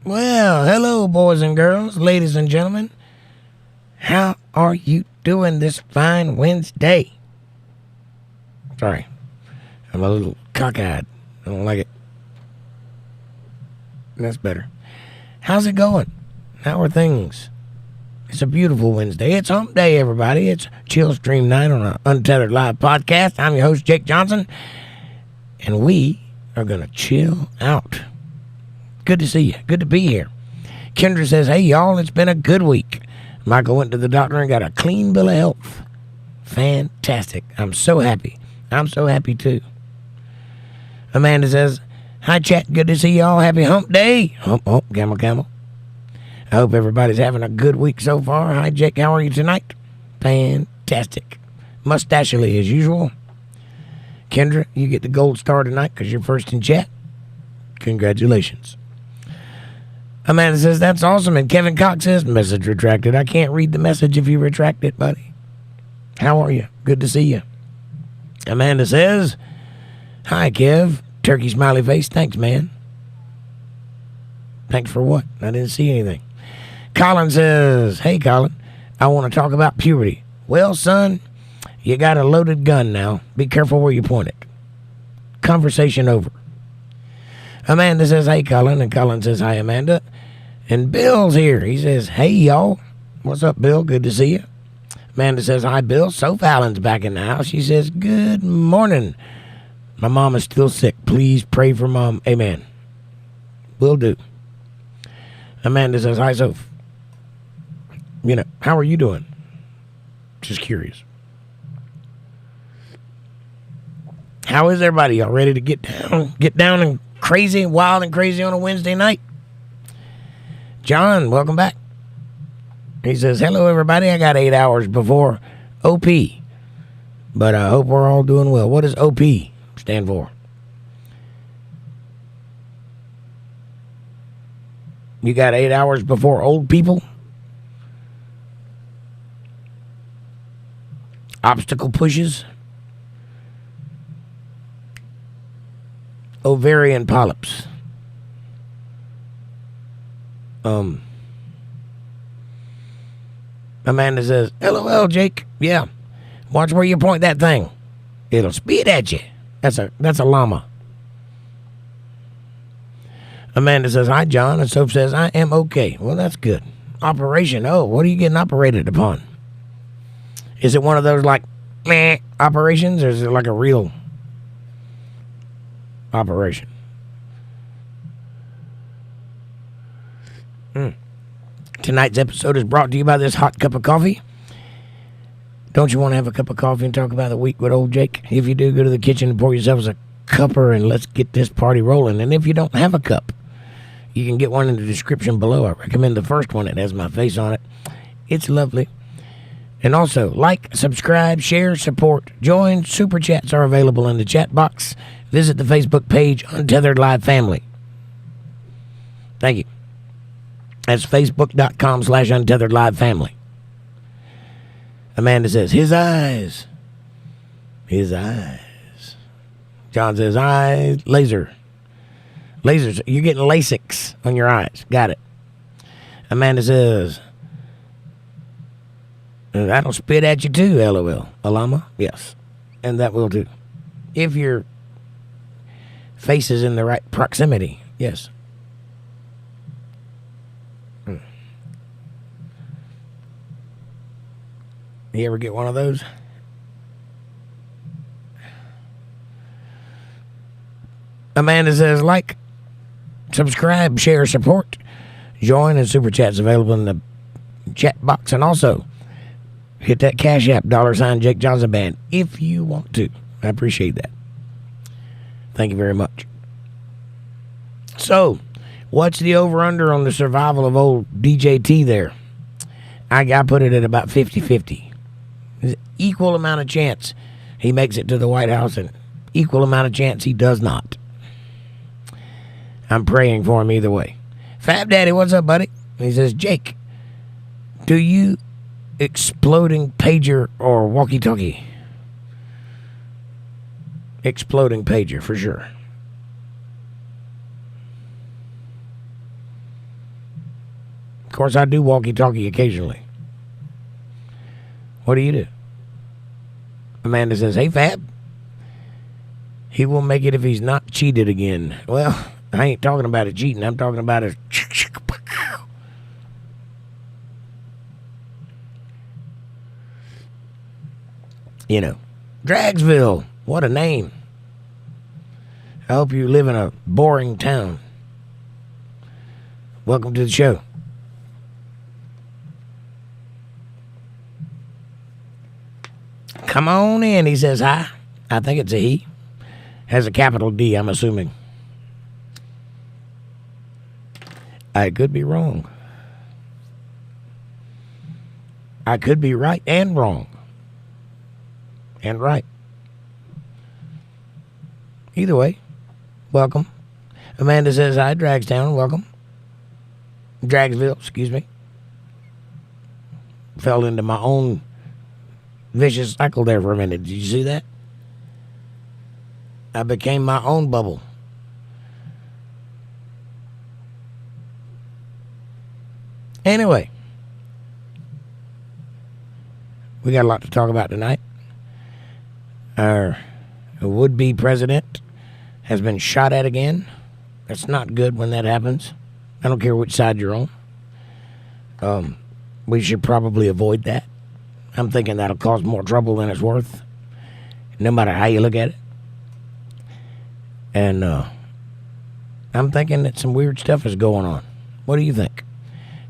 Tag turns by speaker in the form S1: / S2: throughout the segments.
S1: Well, hello, boys and girls, ladies and gentlemen. How are you doing this fine Wednesday? Sorry, I'm a little cockeyed. I don't like it. That's better. How's it going? How are things? It's a beautiful Wednesday. It's hump day, everybody. It's Chill Stream Night on an Untethered Live podcast. I'm your host, Jake Johnson, and we are going to chill out. Good to see you. Good to be here. Kendra says, hey, y'all, it's been a good week. Michael went to the doctor and got a clean bill of health. Fantastic. I'm so happy. I'm so happy, too. Amanda says, hi, chat. Good to see y'all. Happy hump day. Hump, hump, camel, camel. I hope everybody's having a good week so far. Hi, Jake. How are you tonight? Fantastic. Mustachiously as usual. Kendra, you get the gold star tonight because you're first in chat. Congratulations. Amanda says, that's awesome. And Kevin Cox says, message retracted. I can't read the message if you retract it, buddy. How are you? Good to see you. Amanda says, hi, Kev. Turkey smiley face. Thanks, man. Thanks for what? I didn't see anything. Colin says, hey, Colin, I want to talk about puberty. Well, son, you got a loaded gun now. Be careful where you point it. Conversation over. Amanda says, hey, Colin. And Colin says, hi, Amanda. And Bill's here. He says, hey, y'all. What's up, Bill? Good to see you. Amanda says, hi, Bill. Soph Allen's back in the house. She says, good morning. My mom is still sick. Please pray for mom. Amen. Will do. Amanda says, hi, Soph. How are you doing? Just curious. How is everybody? Y'all ready to get down and crazy, wild and crazy on a Wednesday night? John, welcome back. He says, hello, everybody. I got 8 hours before OP, but I hope we're all doing well. What does OP stand for? You got 8 hours before old people? Obstacle pushes? Ovarian polyps. Amanda says, LOL, Jake. Yeah. Watch where you point that thing. It'll spit at you. That's a llama. Amanda says, hi, John. And Soph says, I am okay. Well, that's good. Operation. Oh, what are you getting operated upon? Is it one of those like meh operations, or is it like a real operation? Tonight's episode is brought to you by this hot cup of coffee. Don't you want to have a cup of coffee and talk about the week with old Jake? If you do, go to the kitchen and pour yourselves a cupper and let's get this party rolling. And if you don't have a cup, you can get one in the description below. I recommend the first one. It has my face on it. It's lovely. And also, like, subscribe, share, support, join. Super chats are available in the chat box. Visit the Facebook page, Untethered Live Family. Thank you. That's facebook.com/Untethered Live Family. Amanda says, his eyes. His eyes. John says, eyes, laser. Lasers. You're getting LASIKs on your eyes. Got it. Amanda says, that'll spit at you too, LOL. Alama? Yes. And that will too. If your face is in the right proximity. Yes. You ever get one of those? Amanda says, like, subscribe, share, support, join, and super chats available in the chat box. And also, hit that Cash App, $Jake Johnson Band, if you want to. I appreciate that. Thank you very much. So, what's the over-under on the survival of old DJT there? I put it at about 50-50. There's an equal amount of chance he makes it to the White House and equal amount of chance he does not. I'm praying for him either way. Fab Daddy, what's up, buddy? He says, Jake, do you exploding pager or walkie-talkie? Exploding pager, for sure. Of course, I do walkie-talkie occasionally. What do you do? Amanda says, hey, Fab. He will make it if he's not cheated again. Well, I ain't talking about it cheating. I'm talking about it. You know, Dragsville. What a name. I hope you live in a boring town. Welcome to the show. Come on in, he says hi. I think it's a he. Has a capital D, I'm assuming. I could be wrong. I could be right and wrong. And right. Either way, welcome. Amanda says hi, Dragstown, welcome. Dragsville, excuse me. Fell into my own vicious cycle there for a minute. Did you see that? I became my own bubble. Anyway, we got a lot to talk about tonight. Our would-be president has been shot at again. That's not good when that happens. I don't care which side you're on. We should probably avoid that. I'm thinking that'll cause more trouble than it's worth, no matter how you look at it. And I'm thinking that some weird stuff is going on. What do you think?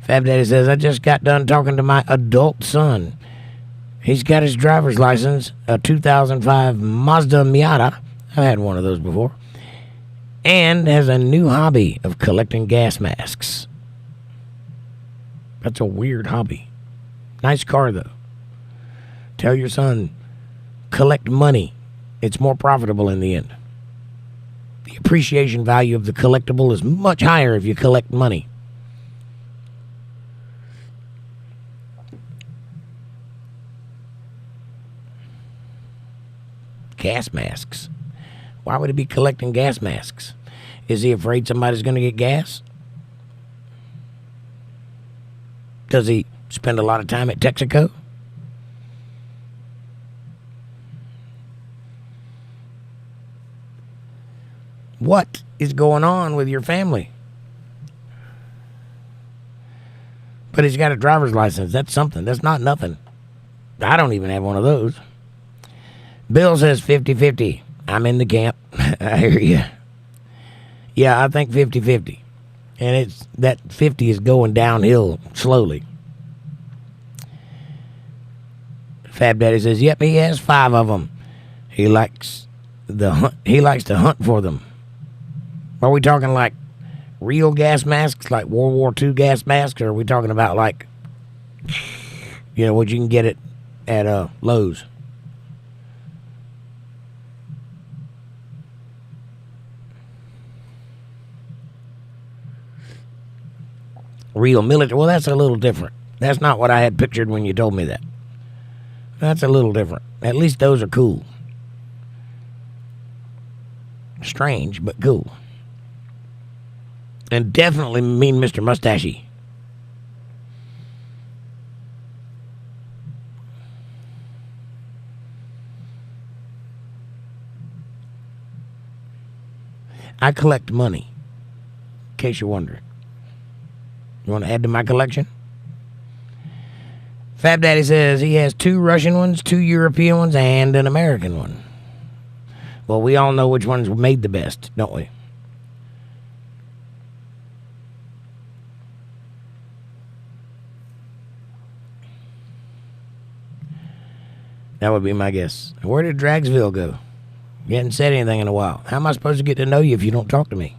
S1: Fab Daddy says, I just got done talking to my adult son. He's got his driver's license, a 2005 Mazda Miata. I've had one of those before. And has a new hobby of collecting gas masks. That's a weird hobby. Nice car, though. Tell your son, collect money. It's more profitable in the end. The appreciation value of the collectible is much higher if you collect money. Gas masks. Why would he be collecting gas masks? Is he afraid somebody's going to get gas? Does he spend a lot of time at Texaco? What is going on with your family? But he's got a driver's license. That's something. That's not nothing. I don't even have one of those. Bill says 50-50. I'm in the camp. I hear you. Yeah, I think 50-50. And it's that 50 is going downhill slowly. Fab Daddy says, yep, he has 5 of them. He likes to hunt for them. Are we talking like real gas masks, like World War II gas masks, or are we talking about like, you know, what you can get it at Lowe's? Real military. Well, that's a little different. That's not what I had pictured when you told me that. That's a little different. At least those are cool. Strange, but cool. And definitely mean Mr. Mustachey. I collect money, in case you're wondering. You want to add to my collection? Fab Daddy says he has 2 Russian ones, 2 European ones, and an American one. Well, we all know which ones made the best, don't we? That would be my guess. Where did Dragsville go? You hadn't said anything in a while. How am I supposed to get to know you if you don't talk to me?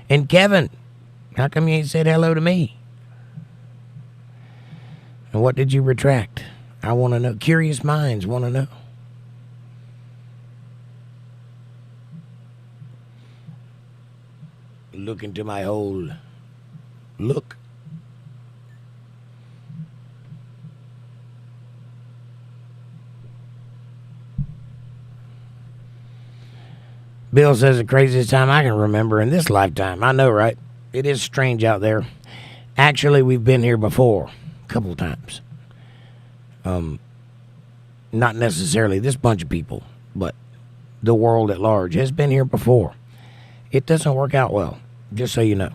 S1: And Kevin, how come you ain't said hello to me? And what did you retract? I want to know. Curious minds want to know. Look into my hole. Look. Bill says the craziest time I can remember in this lifetime. I know, right? It is strange out there. Actually, we've been here before a couple of times. Not necessarily this bunch of people, but the world at large has been here before. It doesn't work out well, just so you know.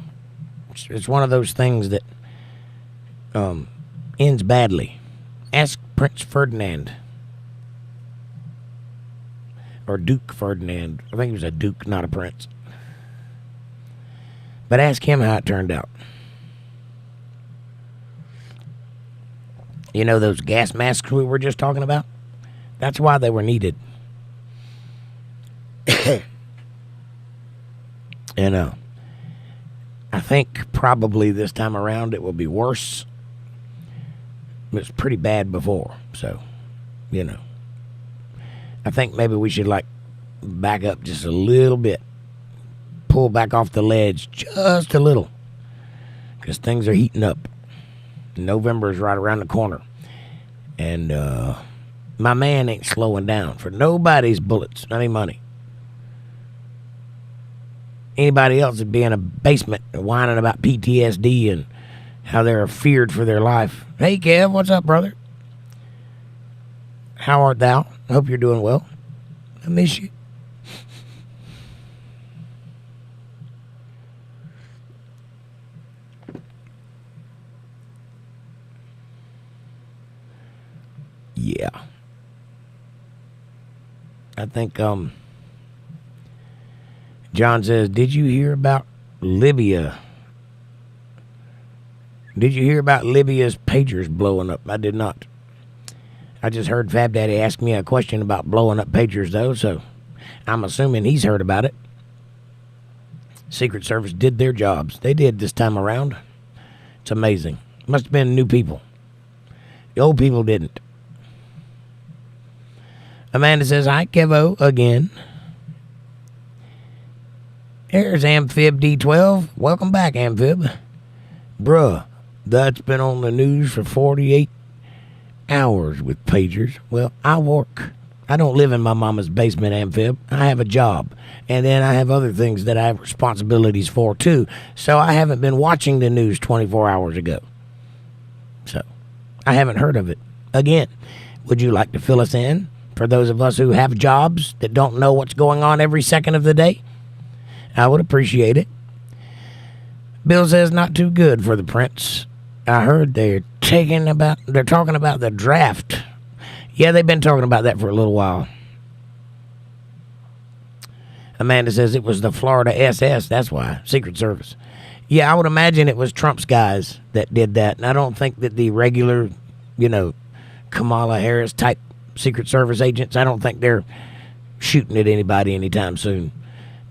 S1: It's one of those things that ends badly. Ask Prince Ferdinand. Or Duke Ferdinand. I think he was a duke, not a prince. But ask him how it turned out. You know those gas masks we were just talking about? That's why they were needed. And I think probably this time around it will be worse. It was pretty bad before, so, you know. I think maybe we should, back up just a little bit. Pull back off the ledge just a little. Because things are heating up. November is right around the corner. And my man ain't slowing down for nobody's bullets, not any money. Anybody else would be in a basement whining about PTSD and how they're feared for their life. Hey, Kev, what's up, brother? How art thou? I hope you're doing well. I miss you. Yeah. I think, John says, did you hear about Libya? Did you hear about Libya's pagers blowing up? I did not. I just heard Fab Daddy ask me a question about blowing up pagers, though, so I'm assuming he's heard about it. Secret Service did their jobs. They did this time around. It's amazing. Must have been new people. The old people didn't. Amanda says, hi, Kevo, again. Here's Amphib D12. Welcome back, Amphib. Bruh, that's been on the news for 48 hours with pagers. Well, I work. I don't live in my mama's basement, Amphib. I have a job. And then I have other things that I have responsibilities for, too. So I haven't been watching the news 24 hours ago. So I haven't heard of it. Again, would you like to fill us in? For those of us who have jobs that don't know what's going on every second of the day, I would appreciate it. Bill says not too good for the Prince. I heard they're talking about the draft. Yeah, they've been talking about that for a little while. Amanda says it was the Florida SS. That's why. Secret Service. Yeah, I would imagine it was Trump's guys that did that. And I don't think that the regular, Kamala Harris type Secret Service agents, I don't think they're shooting at anybody anytime soon.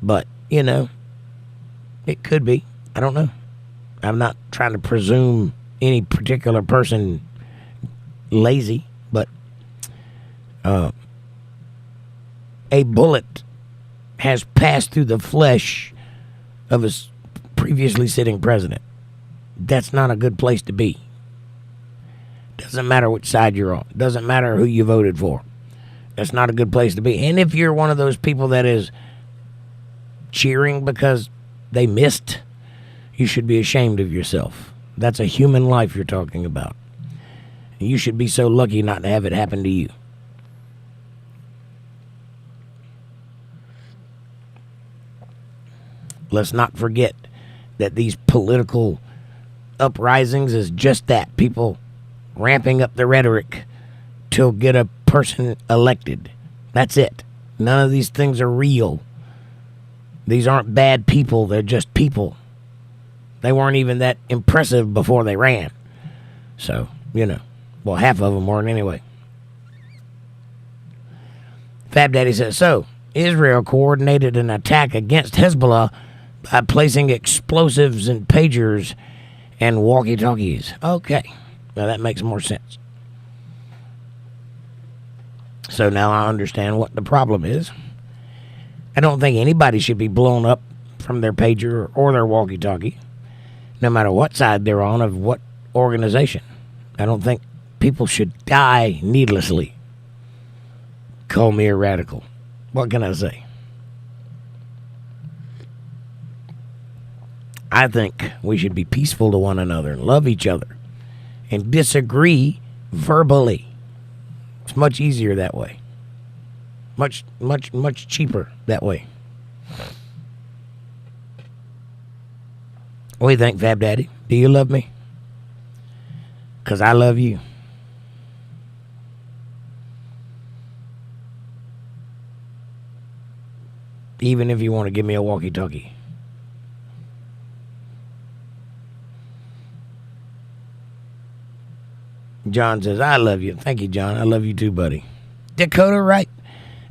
S1: But, it could be. I don't know. I'm not trying to presume any particular person lazy, but a bullet has passed through the flesh of a previously sitting president. That's not a good place to be. Doesn't matter which side you're on. Doesn't matter who you voted for. That's not a good place to be. And if you're one of those people that is cheering because they missed, you should be ashamed of yourself. That's a human life you're talking about. You should be so lucky not to have it happen to you. Let's not forget that these political uprisings is just that. People ramping up the rhetoric to get a person elected. That's it. None of these things are real. These aren't bad people. They're just people. They weren't even that impressive before they ran. So, well, half of them weren't anyway. Fab Daddy says, so, Israel coordinated an attack against Hezbollah by placing explosives in pagers and walkie-talkies. Okay. Now that makes more sense. So now I understand what the problem is. I don't think anybody should be blown up from their pager or their walkie-talkie, no matter what side they're on of what organization. I don't think people should die needlessly. Call me a radical. What can I say? I think we should be peaceful to one another and love each other and disagree verbally. It's much easier that way. Much cheaper that way. What do you think, Fab Daddy? Do you love me? Because I love you. Even if you want to give me a walkie-talkie. John says, I love you. Thank you, John. I love you too, buddy. Dakota Wright.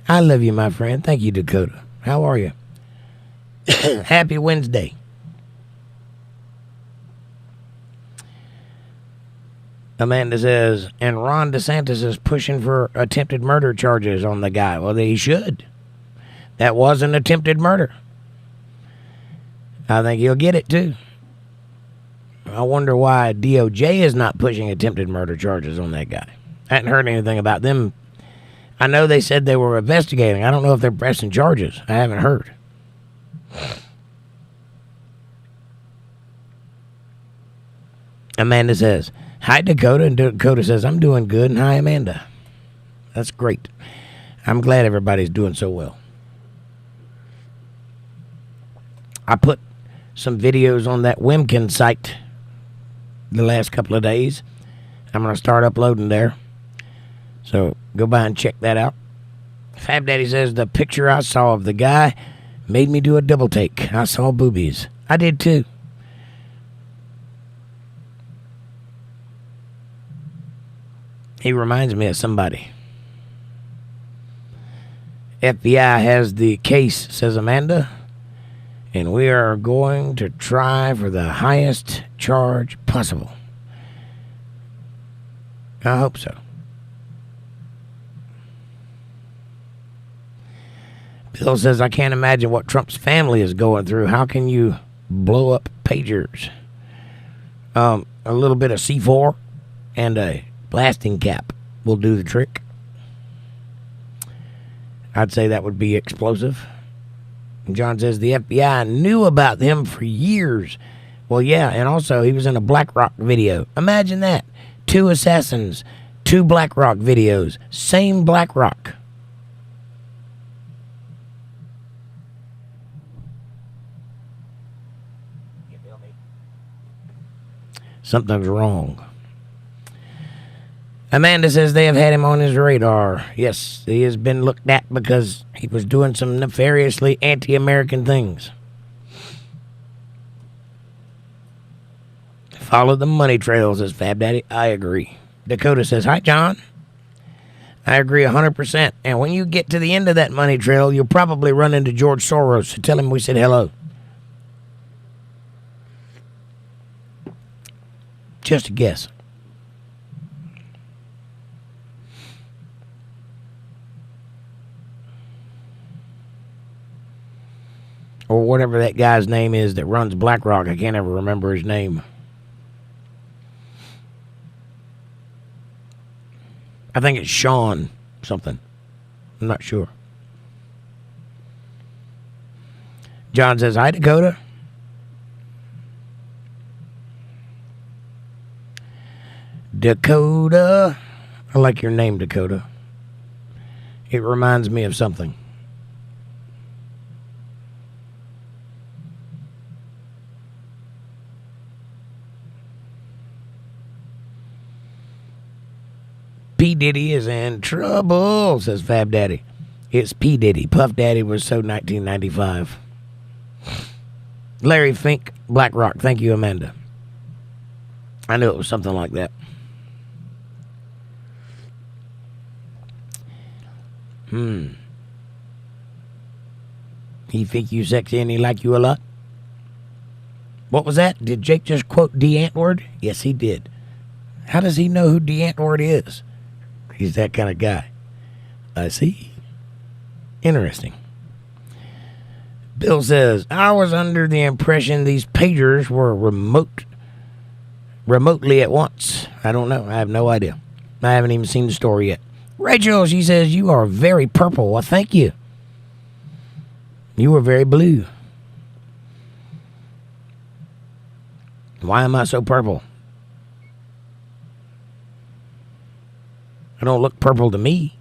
S1: I love you, my friend. Thank you, Dakota. How are you? Happy Wednesday. Amanda says, and Ron DeSantis is pushing for attempted murder charges on the guy. Well, he should. That was an attempted murder. I think he'll get it, too. I wonder why DOJ is not pushing attempted murder charges on that guy. I hadn't heard anything about them. I know they said they were investigating. I don't know if they're pressing charges. I haven't heard. Amanda says, hi, Dakota. And Dakota says, I'm doing good. And hi, Amanda. That's great. I'm glad everybody's doing so well. I put some videos on that Wimkin site the last couple of days. I'm going to start uploading there. So go by and check that out. Fab Daddy says, the picture I saw of the guy made me do a double take. I saw boobies. I did too. He reminds me of somebody. FBI has the case, says Amanda. And we are going to try for the highest charge possible. I hope so. Bill says, I can't imagine what Trump's family is going through. How can you blow up pagers? A little bit of C4 and a blasting cap will do the trick. I'd say that would be explosive. John says the FBI knew about them for years. Well, yeah, and also he was in a BlackRock video. Imagine that. 2 assassins, 2 BlackRock videos, same BlackRock. Something's wrong. Amanda says they have had him on his radar. Yes, he has been looked at because he was doing some nefariously anti-American things. Follow the money trail, says Fab Daddy. I agree. Dakota says, hi, John. I agree 100%. And when you get to the end of that money trail, you'll probably run into George Soros. So tell him we said hello. Just a guess. Or whatever that guy's name is that runs BlackRock. I can't ever remember his name. I think it's Sean something. I'm not sure. John says, hi, Dakota. Dakota. I like your name, Dakota. It reminds me of something. P. Diddy is in trouble, says Fab Daddy. It's P. Diddy. Puff Daddy was so 1995. Larry Fink, BlackRock. Thank you, Amanda. I knew it was something like that. He think you sexy and he like you a lot? What was that? Did Jake just quote ℂ𝕚𝕚𝕝? Yes, he did. How does he know who ℂ𝕚𝕚𝕝 is? He's that kind of guy. I see. Interesting. Bill says, I was under the impression these pagers were remotely at once. I don't know. I have no idea. I haven't even seen the story yet. Rachel, she says, you are very purple. Well, thank you. You were very blue. Why am I so purple? I don't look purple to me.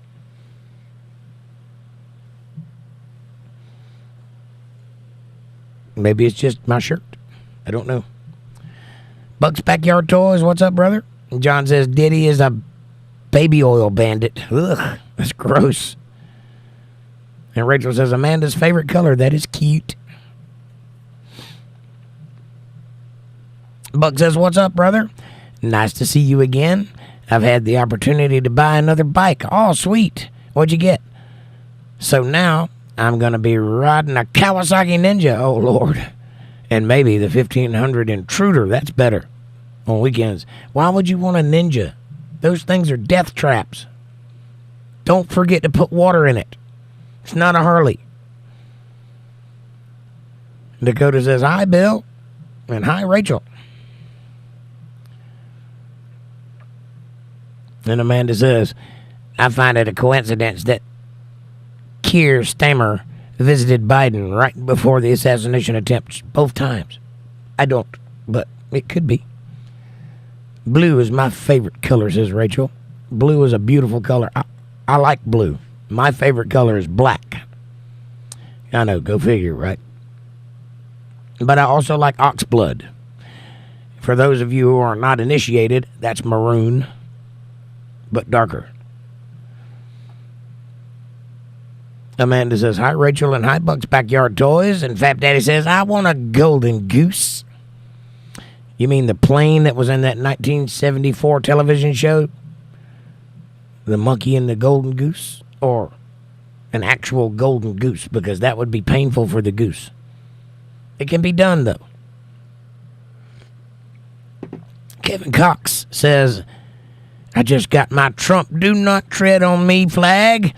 S1: Maybe it's just my shirt. I don't know. Buck's Backyard Toys, what's up, brother? John says Diddy is a baby oil bandit. Ugh, that's gross. And Rachel says Amanda's favorite color. That is cute. Buck says, what's up, brother? Nice to see you again. I've had the opportunity to buy another bike. Oh, sweet. What'd you get? So now I'm going to be riding a Kawasaki Ninja. Oh, Lord. And maybe the 1500 Intruder. That's better on weekends. Why would you want a Ninja? Those things are death traps. Don't forget to put water in it. It's not a Harley. Dakota says, hi, Bill. And hi, Rachel. And Amanda says, I find it a coincidence that Keir Starmer visited Biden right before the assassination attempts, both times. I don't, but it could be. Blue is my favorite color, says Rachel. Blue is a beautiful color. I like blue. My favorite color is black. I know, go figure, right? But I also like ox blood. For those of you who are not initiated, that's maroon, but darker. Amanda says, hi, Rachel, and hi, Buck's Backyard Toys. And Fat Daddy says, I want a golden goose. You mean the plane that was in that 1974 television show? The monkey and the golden goose? Or an actual golden goose? Because that would be painful for the goose. It can be done, though. Kevin Cox says, I just got my Trump Do Not Tread on Me flag.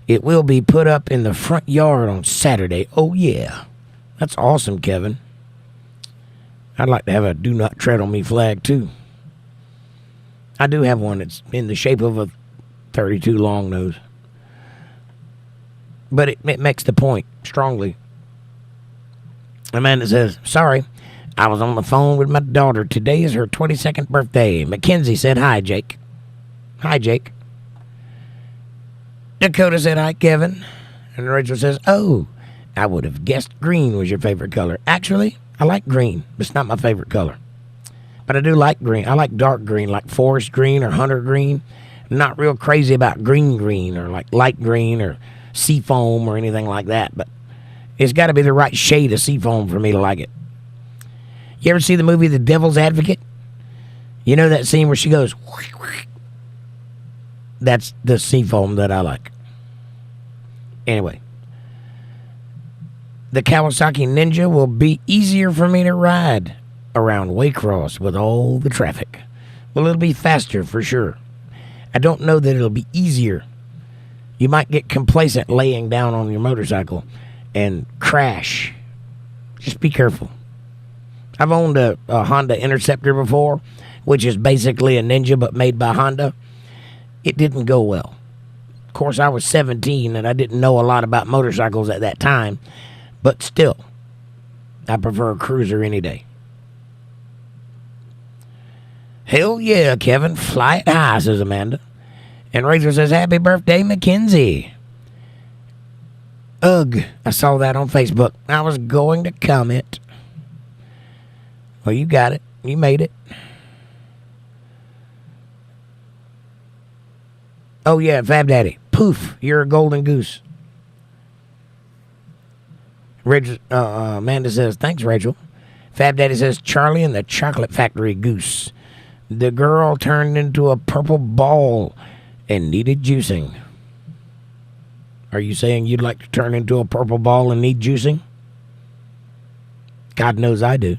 S1: It will be put up in the front yard on Saturday. Oh, yeah. That's awesome, Kevin. I'd like to have a Do Not Tread on Me flag, too. I do have one. It's in the shape of a 32 long nose. But it makes the point strongly. Amanda says, sorry, I was on the phone with my daughter. Today is her 22nd birthday. Mackenzie said, hi, Jake. Hi, Jake. Dakota said, hi, Kevin. And Rachel says, oh, I would have guessed green was your favorite color. Actually, I like green. It's not my favorite color. But I do like green. I like dark green, like forest green or hunter green. I'm not real crazy about green or like light green or seafoam or anything like that. But it's got to be the right shade of seafoam for me to like it. You ever see the movie The Devil's Advocate? You know that scene where she goes... That's the seafoam that I like. Anyway. The Kawasaki Ninja will be easier for me to ride around Waycross with all the traffic. Well, it'll be faster for sure. I don't know that it'll be easier. You might get complacent laying down on your motorcycle and crash. Just be careful. I've owned a Honda Interceptor before, which is basically a Ninja but made by Honda. It didn't go well. Of course, I was 17 and I didn't know a lot about motorcycles at that time, but still, I prefer a cruiser any day. Hell yeah, Kevin. Fly it high, says Amanda. And Rachel says, happy birthday, Mackenzie. Ugh, I saw that on Facebook. I was going to comment. Well, you got it. You made it. Oh, yeah, Fab Daddy. Poof, you're a golden goose. Amanda says, thanks, Rachel. Fab Daddy says, Charlie and the Chocolate Factory goose. The girl turned into a purple ball and needed juicing. Are you saying you'd like to turn into a purple ball and need juicing? God knows I do.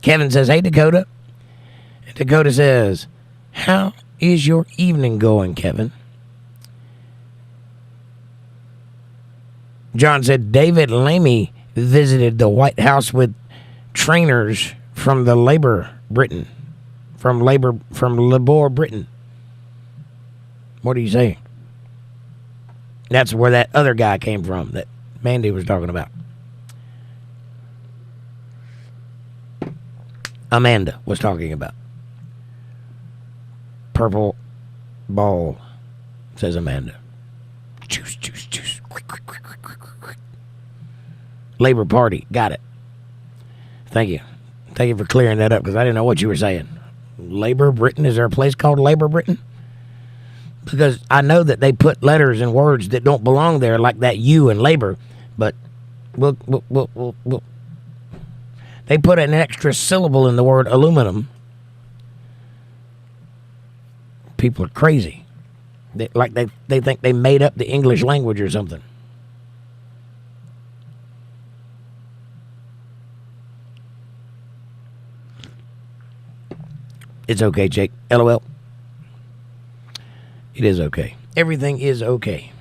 S1: Kevin says, hey, Dakota. And Dakota says, how is your evening going, Kevin? John said, David Lamey visited the White House with trainers from the Labour Britain. From Labour Britain. What are you saying? That's where that other guy came from that Mandy was talking about. Amanda was talking about. Purple ball, says Amanda. Juice, juice, juice. Quick, quick, quick, quick, quick, quick. Labor Party. Got it. Thank you. Thank you for clearing that up because I didn't know what you were saying. Labor Britain? Is there a place called Labor Britain? Because I know that they put letters and words that don't belong there, like that U in labor, but they put an extra syllable in the word aluminum. People are crazy. They think they made up the English language or something. It's okay, Jake. LOL. It is okay. Everything is okay.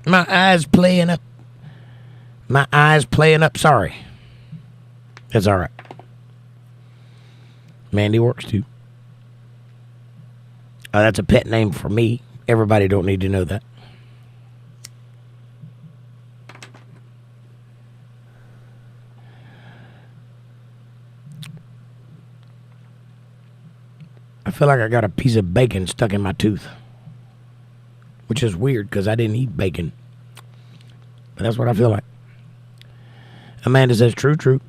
S1: My eyes playing up. My eyes playing up. Sorry. That's all right. Mandy works too. That's a pet name for me. Everybody don't need to know that. I feel like I got a piece of bacon stuck in my tooth. Which is weird because I didn't eat bacon. But that's what I feel like. Amanda says, true, true.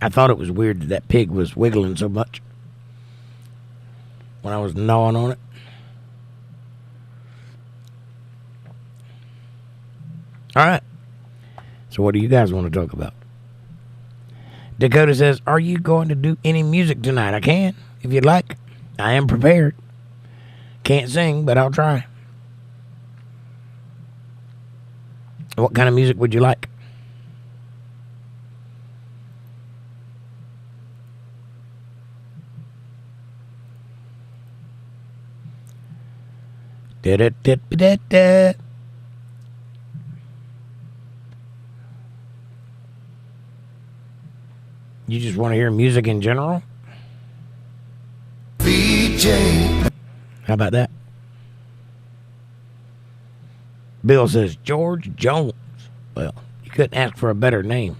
S1: I thought it was weird that pig was wiggling so much when I was gnawing on it. All right. So what do you guys want to talk about? Dakota says, are you going to do any music tonight? I can, if you'd like. I am prepared. Can't sing, but I'll try. What kind of music would you like? Da-da-da-da-da. You just want to hear music in general? VJ. How about that? Bill says, George Jones. Well, you couldn't ask for a better name.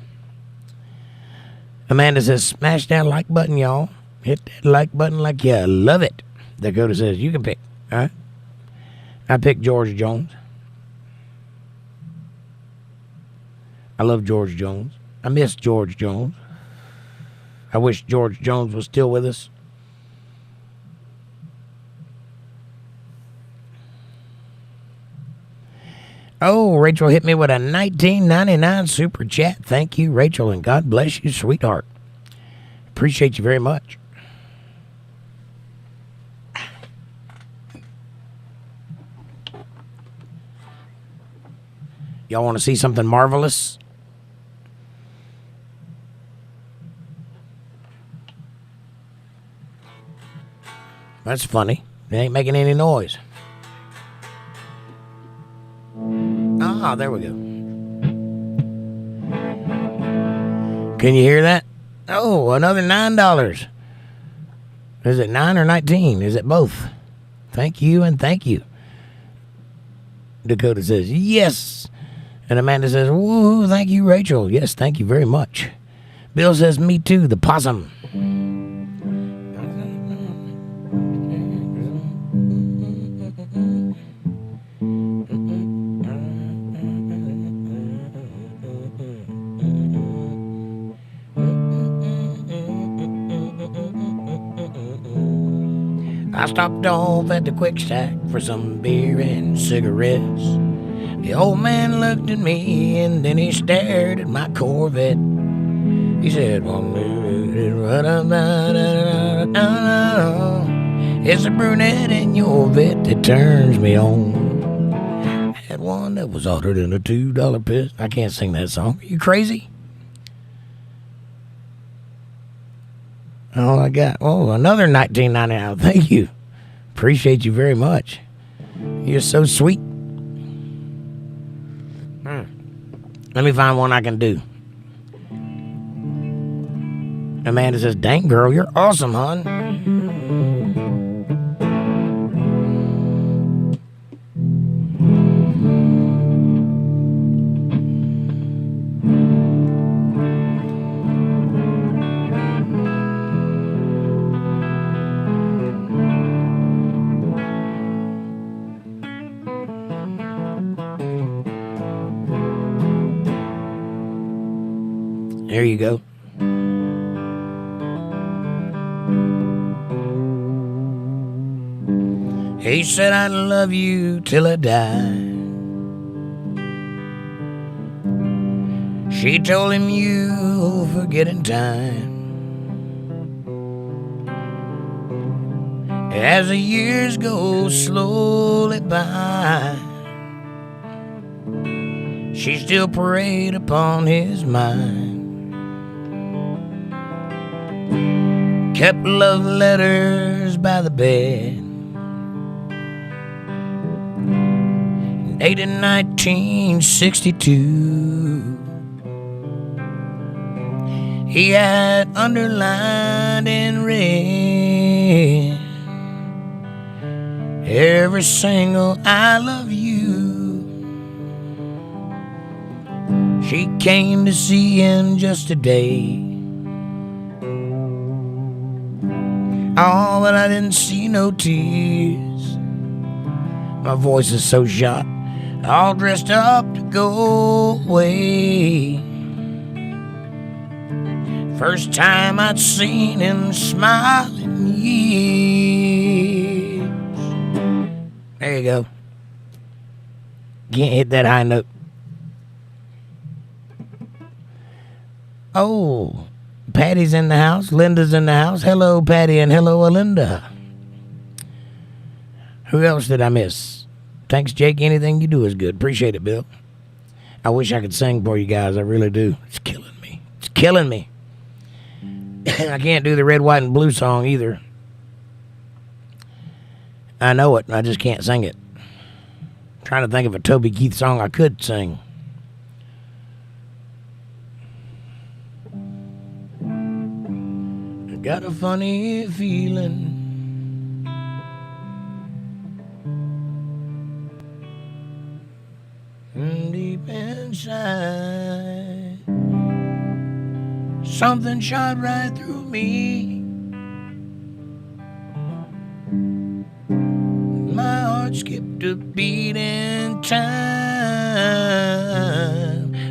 S1: Amanda says, smash that like button, y'all. Hit that like button like you love it. Dakota says, you can pick. All right. I picked George Jones. I love George Jones. I miss George Jones. I wish George Jones was still with us. Oh, Rachel hit me with a $19.99 super chat. Thank you, Rachel, and God bless you, sweetheart. Appreciate you very much. Y'all want to see something marvelous? That's funny. It ain't making any noise. Ah, there we go. Can you hear that? Oh, another $9. Is it 9 or 19? Is it both? Thank you and thank you. Dakota says, yes. And Amanda says, woo, thank you, Rachel. Yes, thank you very much. Bill says, me too, the possum. I stopped off at the Quick Shack for some beer and cigarettes. The old man looked at me and then he stared at my Corvette. He said, it's a brunette in your vet that turns me on. I had one that was hotter than a $2 piss. I can't sing that song. Are you crazy? All I got. Oh, another $19.99. Thank you. Appreciate you very much. You're so sweet. Let me find one I can do. Amanda says, dang girl, you're awesome, hon. There you go. He said, I love you till I die. She told him, you'll forget in time. As the years go slowly by, she still preyed upon his mind. Kept love letters by the bed. Late in 1962, he had underlined in red every single I love you. She came to see him just today. Oh, but I didn't see no tears. My voice is so shot, all dressed up to go away. First time I'd seen him smile in years. There you go. Can't hit that high note. Oh, Patty's in the house. Linda's in the house. Hello, Patty, and hello, Linda. Who else did I miss? Thanks, Jake. Anything you do is good. Appreciate it, Bill. I wish I could sing for you guys. I really do. It's killing me. It's killing me. I can't do the red, white, and blue song either. I know it. I just can't sing it. I'm trying to think of a Toby Keith song I could sing. I got a funny feeling. Deep inside, something shot right through me. My heart skipped a beat in time.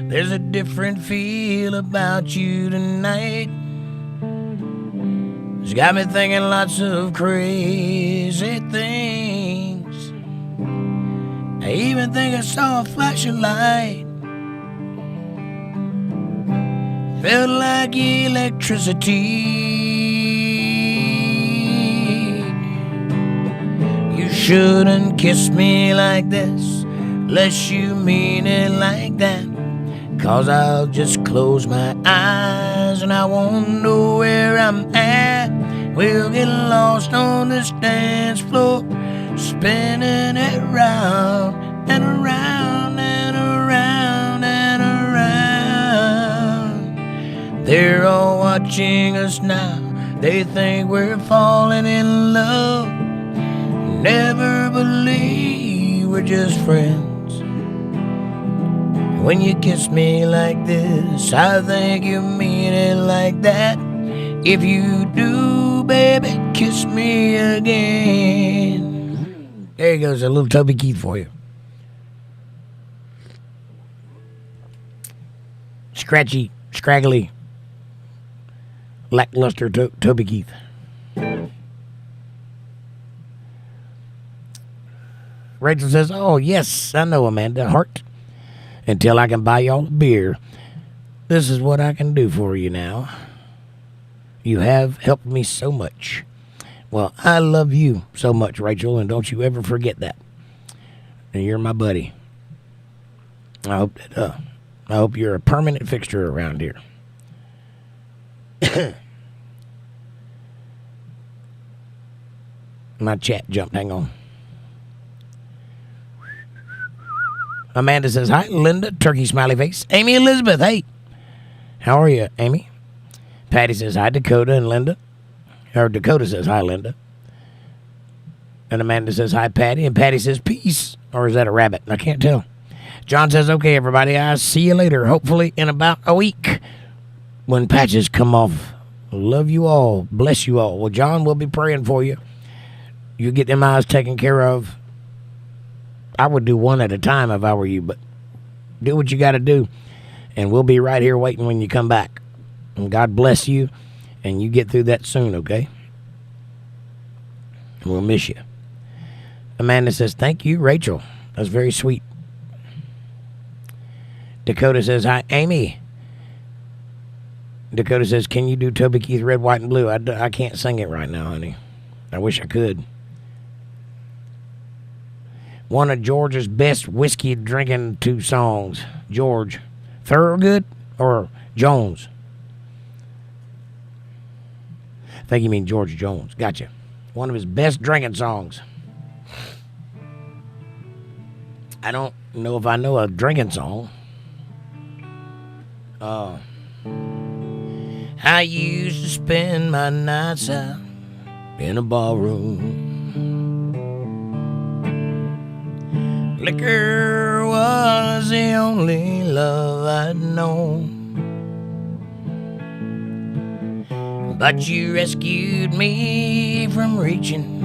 S1: There's a different feel about you tonight. It's got me thinking lots of crazy things. I even think I saw a flash of light. Felt like electricity. You shouldn't kiss me like this, unless you mean it like that. 'Cause I'll just close my eyes and I won't know where I'm at. We'll get lost on this dance floor, spinning it round and around and around and around. They're all watching us now. They think we're falling in love. Never believe we're just friends. When you kiss me like this, I think you mean it like that. If you do, baby, kiss me again. There goes a little Toby Keith for you. Scratchy, scraggly, lackluster Toby Keith. Rachel says, oh, yes, I know, Amanda Hart. Until I can buy y'all a beer, this is what I can do for you now. You have helped me so much. Well, I love you so much, Rachel, and don't you ever forget that. And you're my buddy. I hope you're a permanent fixture around here. My chat jumped. Hang on. Amanda says, hi, Linda. Turkey smiley face. Amy Elizabeth, hey. How are you, Amy? Patty says, hi, Dakota and Linda. Or Dakota says, hi, Linda. And Amanda says, hi, Patty. And Patty says, peace. Or is that a rabbit? I can't tell. John says, okay, everybody, I'll see you later. Hopefully in about a week when patches come off. Love you all. Bless you all. Well, John, we'll be praying for you. You get them eyes taken care of. I would do one at a time if I were you, but do what you got to do. And we'll be right here waiting when you come back. And God bless you, and you get through that soon, okay? And we'll miss you. Amanda says, thank you, Rachel. That's very sweet. Dakota says, hi, Amy. Dakota says, can you do Toby Keith Red, White, and Blue? I can't sing it right now, honey. I wish I could. One of George's best whiskey drinking 2 songs. George. Thorogood or Jones? I think you mean George Jones. Gotcha. One of his best drinking songs. I don't know if I know a drinking song. I used to spend my nights out in a ballroom. Liquor was the only love I'd known. But you rescued me from reaching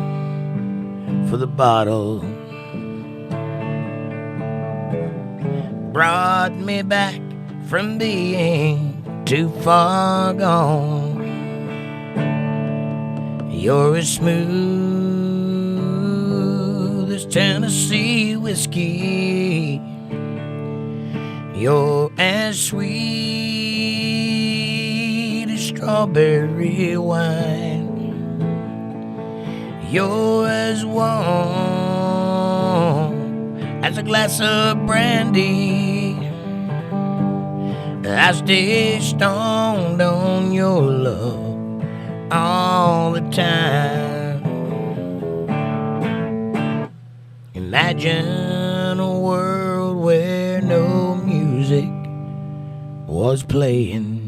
S1: for the bottle. Brought me back from being too far gone. You're as smooth as Tennessee whiskey. You're as sweet as strawberry wine. You're as warm as a glass of brandy. I stay stoned on your love all the time. Imagine a world where no music was playing.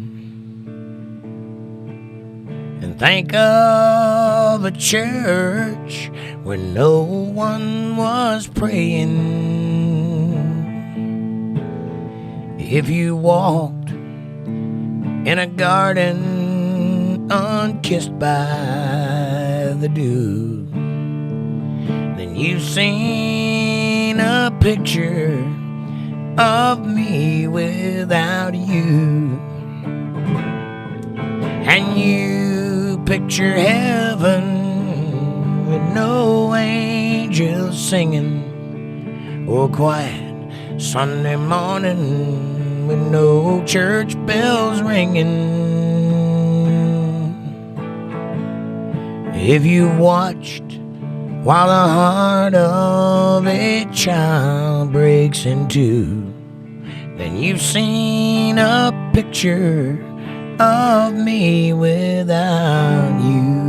S1: And think of a church where no one was praying. If you walked in a garden unkissed by the dew, then you've seen a picture of me without you. And you picture heaven with no angels singing, or quiet Sunday morning with no church bells ringing. If you watched while the heart of a child breaks in two, then you've seen a picture of me without you.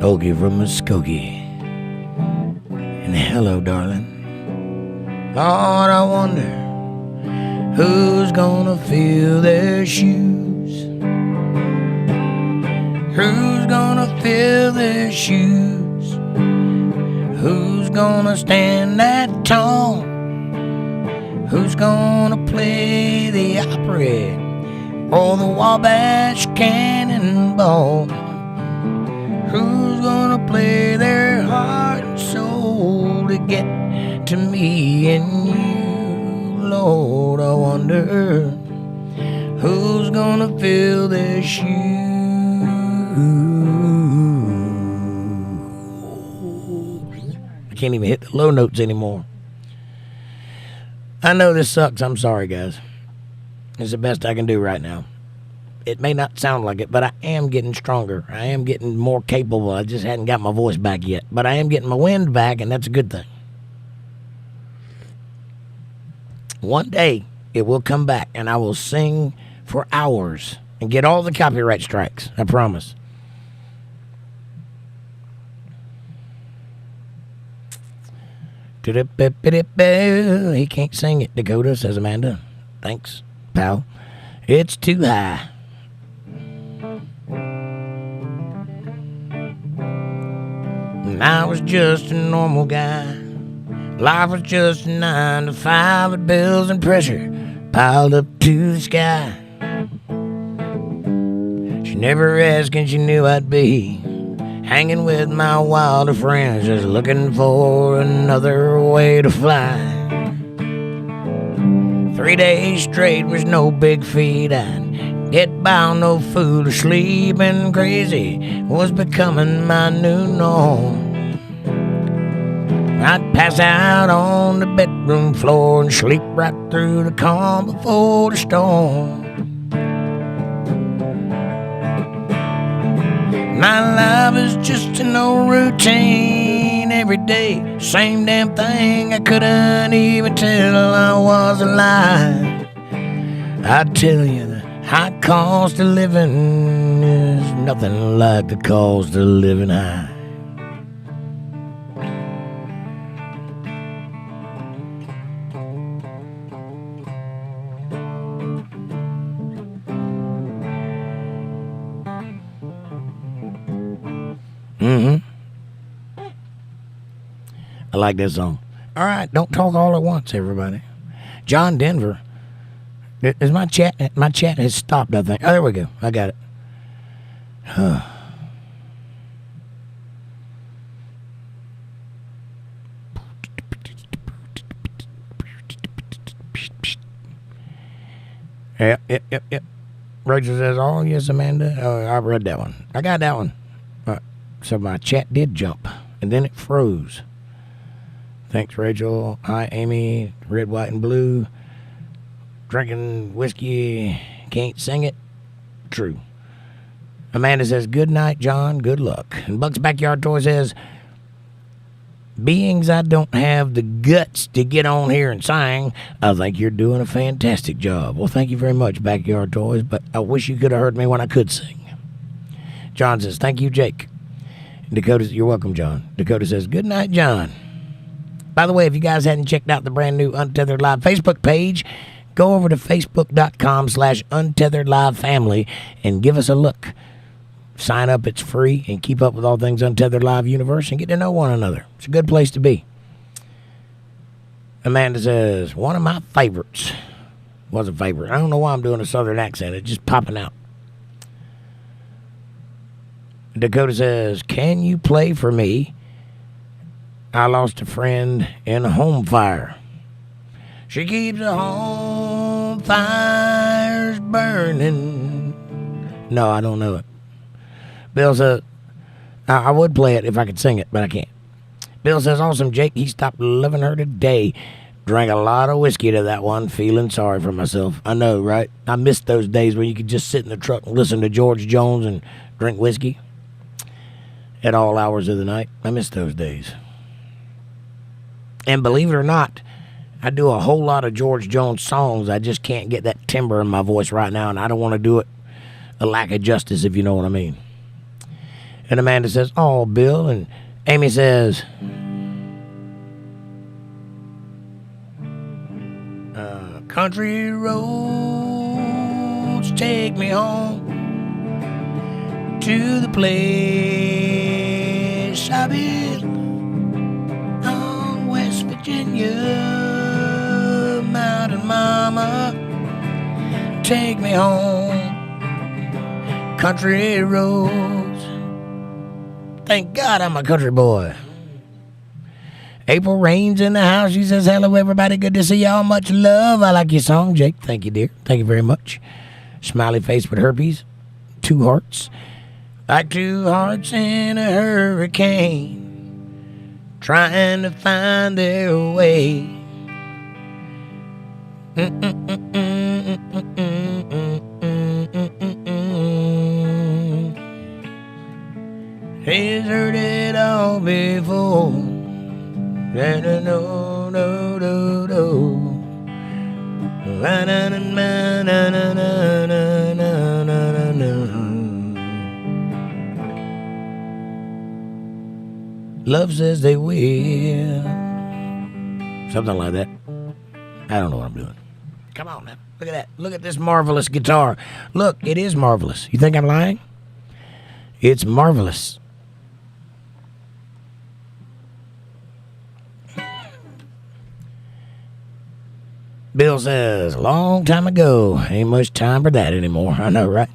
S1: Ogie from Muskogee. And hello, darling. Lord, I wonder who's gonna fill their shoes. Who's gonna fill their shoes? Who's gonna stand that tall? Who's gonna play the Opry or the Wabash Cannonball? Who's gonna play their heart and soul to get to me and you? Lord, I wonder who's gonna fill their shoes. I can't even hit the low notes anymore. I know this sucks. I'm sorry, guys. It's the best I can do right now. It may not sound like it, but I am getting stronger. I am getting more capable. I just hadn't got my voice back yet. But I am getting my wind back, and that's a good thing. One day, it will come back, and I will sing for hours and get all the copyright strikes. I promise. He can't sing it, Dakota, says Amanda. Thanks, pal. It's too high. I was just a normal guy. Life was just a 9 to 5 with bills and pressure piled up to the sky. She never asked and she knew I'd be hanging with my wilder friends, just looking for another way to fly. 3 days straight was no big feat. I'd get by on no food or sleep, and crazy was becoming my new norm. I'd pass out on the bedroom floor and sleep right through the calm before the storm. My life is just an old routine every day, same damn thing. I couldn't even tell I was alive. I tell you, the high cost of living is nothing like the cost of living high. I like that song. All right, don't talk all at once, everybody. John Denver. Is my chat has stopped, I think. Oh, there we go. I got it. Yep. Rachel says, oh, yes, Amanda. Oh, I read that one. I got that one. So my chat did jump, and then it froze. Thanks, Rachel. Hi, Amy. Red, white, and blue. Drinking whiskey. Can't sing it. True. Amanda says, good night, John. Good luck. And Buck's Backyard Toy says, beings I don't have the guts to get on here and sing, I think you're doing a fantastic job. Well, thank you very much, Backyard Toys, but I wish you could have heard me when I could sing. John says, thank you, Jake. Dakota, you're welcome, John. Dakota says, good night, John. By the way, if you guys hadn't checked out the brand new Untethered Live Facebook page, go over to facebook.com/UntetheredLive family and give us a look. Sign up, it's free, and keep up with all things Untethered Live Universe and get to know one another. It's a good place to be. Amanda says, one of my favorites. Was a favorite. I don't know why I'm doing a southern accent. It's just popping out. Dakota says, can you play for me? I lost a friend in a home fire. She keeps the home fires burning. No, I don't know it. Bill says, I would play it if I could sing it, but I can't. Bill says, awesome, Jake. He stopped loving her today. Drank a lot of whiskey to that one, feeling sorry for myself. I know, right? I missed those days where you could just sit in the truck and listen to George Jones and drink whiskey at all hours of the night. I miss those days. And believe it or not, I do a whole lot of George Jones songs. I just can't get that timbre in my voice right now, and I don't want to do it a lack of justice, if you know what I mean. And Amanda says, oh, Bill. And Amy says, country roads take me home to the place I belong. West Virginia, Mountain Mama, take me home, country roads. Thank God I'm a country boy. April Rain's in the house. She says, hello, everybody. Good to see y'all. Much love. I like your song, Jake. Thank you, dear. Thank you very much. Smiley face with herpes. 2 hearts. Like 2 hearts in a hurricane, trying to find their way. He's heard it all before. No. Love says they will. Something like that. I don't know what I'm doing. Come on now. Look at that. Look at this marvelous guitar. Look, it is marvelous. You think I'm lying? It's marvelous. Bill says, long time ago. Ain't much time for that anymore. I know, right?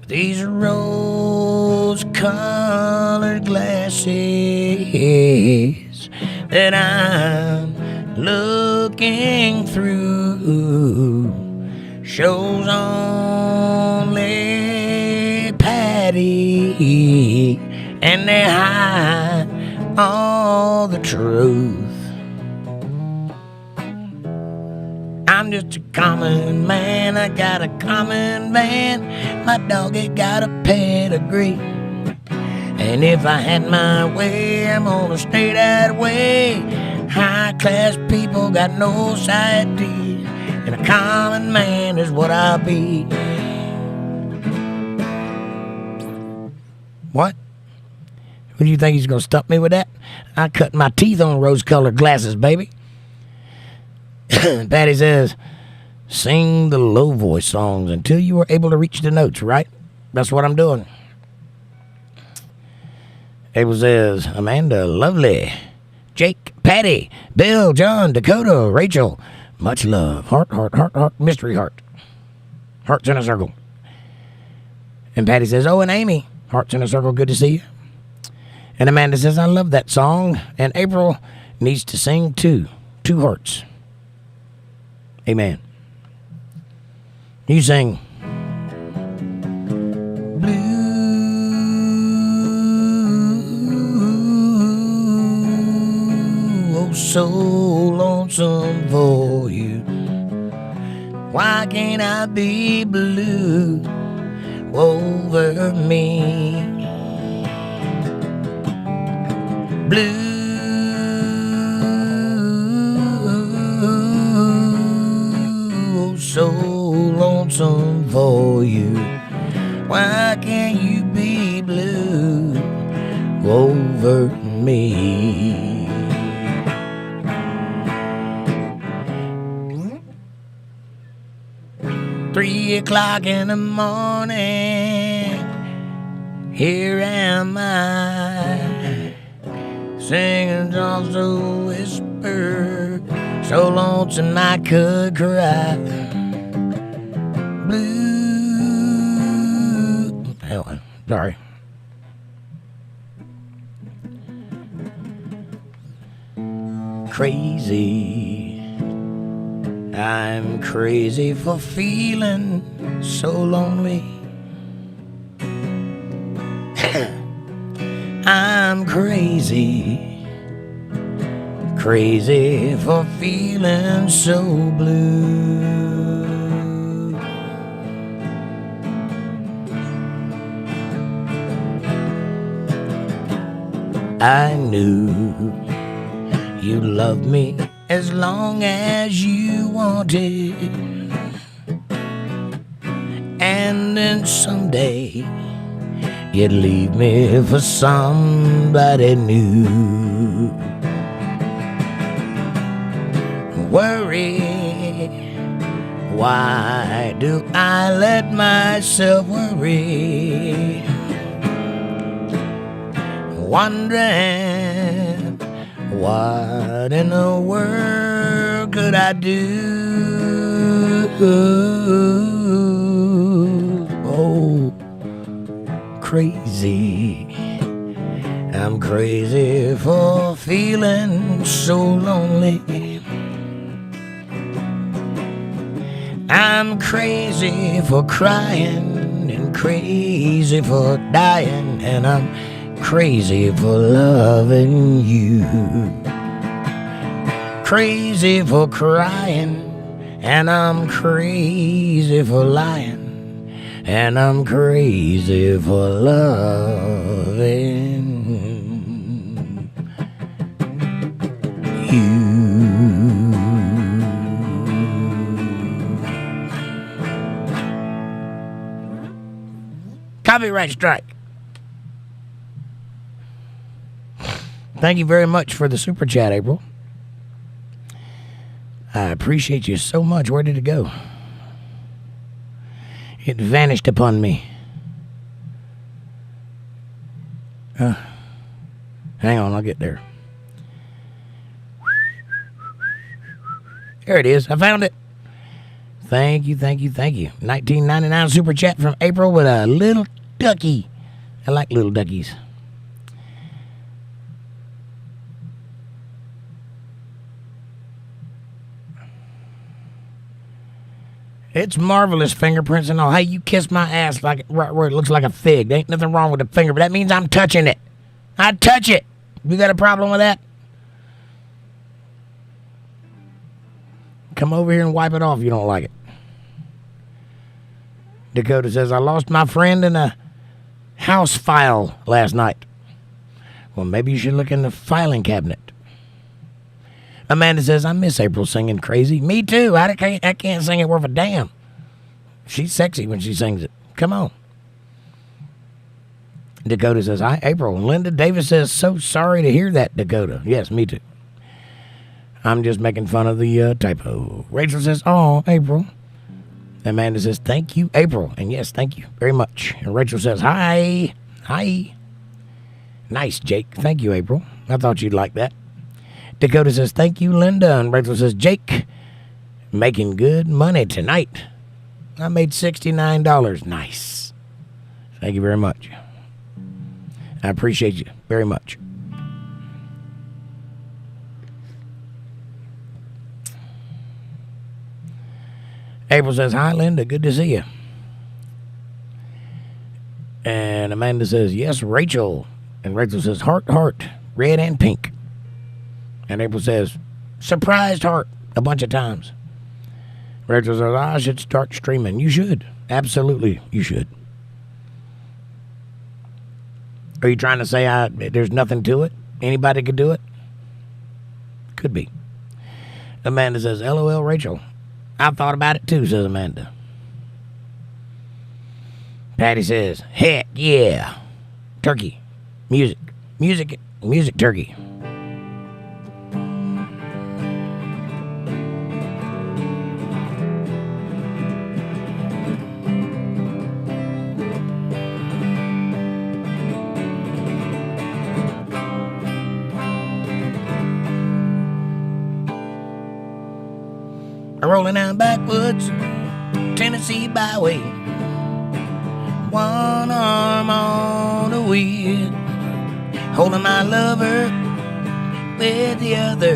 S1: These rose-colored glasses that I'm looking through shows only Patty, and they hide all the truth. I'm just a common man, I got a common man. My dog ain't got a pedigree. And if I had my way, I'm gonna stay that way. High class people got no side D, and a common man is what I'll be. What? What do you think he's gonna stump me with that? I cut my teeth on rose-colored glasses, baby. Patty says, sing the low voice songs until you are able to reach the notes, right? That's what I'm doing. Abel says, Amanda, lovely. Jake, Patty, Bill, John, Dakota, Rachel, much love. Heart, heart, heart, heart, mystery heart. Hearts in a circle. And Patty says, oh, and Amy, hearts in a circle, good to see you. And Amanda says, I love that song. And April needs to sing too. 2 hearts. Amen. You sing. Blue, oh, so lonesome for you. Why can't I be blue over me? Blue. So lonesome for you. Why can't you be blue over me? Three o'clock in the morning, here am I, singing songs to whisper, so lonesome I could cry. Blue. Hell, sorry. Crazy. I'm crazy for feeling so lonely. I'm crazy. Crazy for feeling so blue. I knew you loved me as long as you wanted, and then someday you'd leave me for somebody new. Worry, why do I let myself worry? Wondering what in the world could I do? Oh, crazy. I'm crazy for feeling so lonely. I'm crazy for crying and crazy for dying, and I'm crazy for loving you. Crazy for crying, and I'm crazy for lying, and I'm crazy for loving you. Copyright strike. Thank you very much for the super chat, April. I appreciate you so much. Where did it go? It vanished upon me. Hang on, I'll get there. There it is. I found it. Thank you. 1999 super chat from April with a little ducky. I like little duckies. It's marvelous fingerprints and all. Hey, you kiss my ass like right where it looks like a fig. There ain't nothing wrong with the finger, but that means I'm touching it. I touch it. You got a problem with that? Come over here and wipe it off if you don't like it. Dakota says, I lost my friend in a house file last night. Well, maybe you should look in the filing cabinet. Amanda says, I miss April singing crazy. Me too. I can't sing it worth a damn. She's sexy when she sings it. Come on. Dakota says, hi, April. Linda Davis says, so sorry to hear that, Dakota. Yes, me too. I'm just making fun of the typo. Rachel says, oh, April. Amanda says, thank you, April. And yes, thank you very much. And Rachel says, hi. Hi. Nice, Jake. Thank you, April. I thought you'd like that. Dakota says, thank you, Linda. And Rachel says, Jake, making good money tonight. I made $69. Nice. Thank you very much. I appreciate you very much. April says, hi, Linda. Good to see you. And Amanda says, yes, Rachel. And Rachel says, heart, red and pink. And April says, surprised heart a bunch of times. Rachel says, I should start streaming. You should. Absolutely, you should. Are you trying to say there's nothing to it? Anybody could do it? Could be. Amanda says, LOL, Rachel. I've thought about it too, says Amanda. Patty says, heck yeah. Turkey. Music, turkey. Rolling down backwoods, Tennessee byway. One arm on the wheel, holding my lover with the other.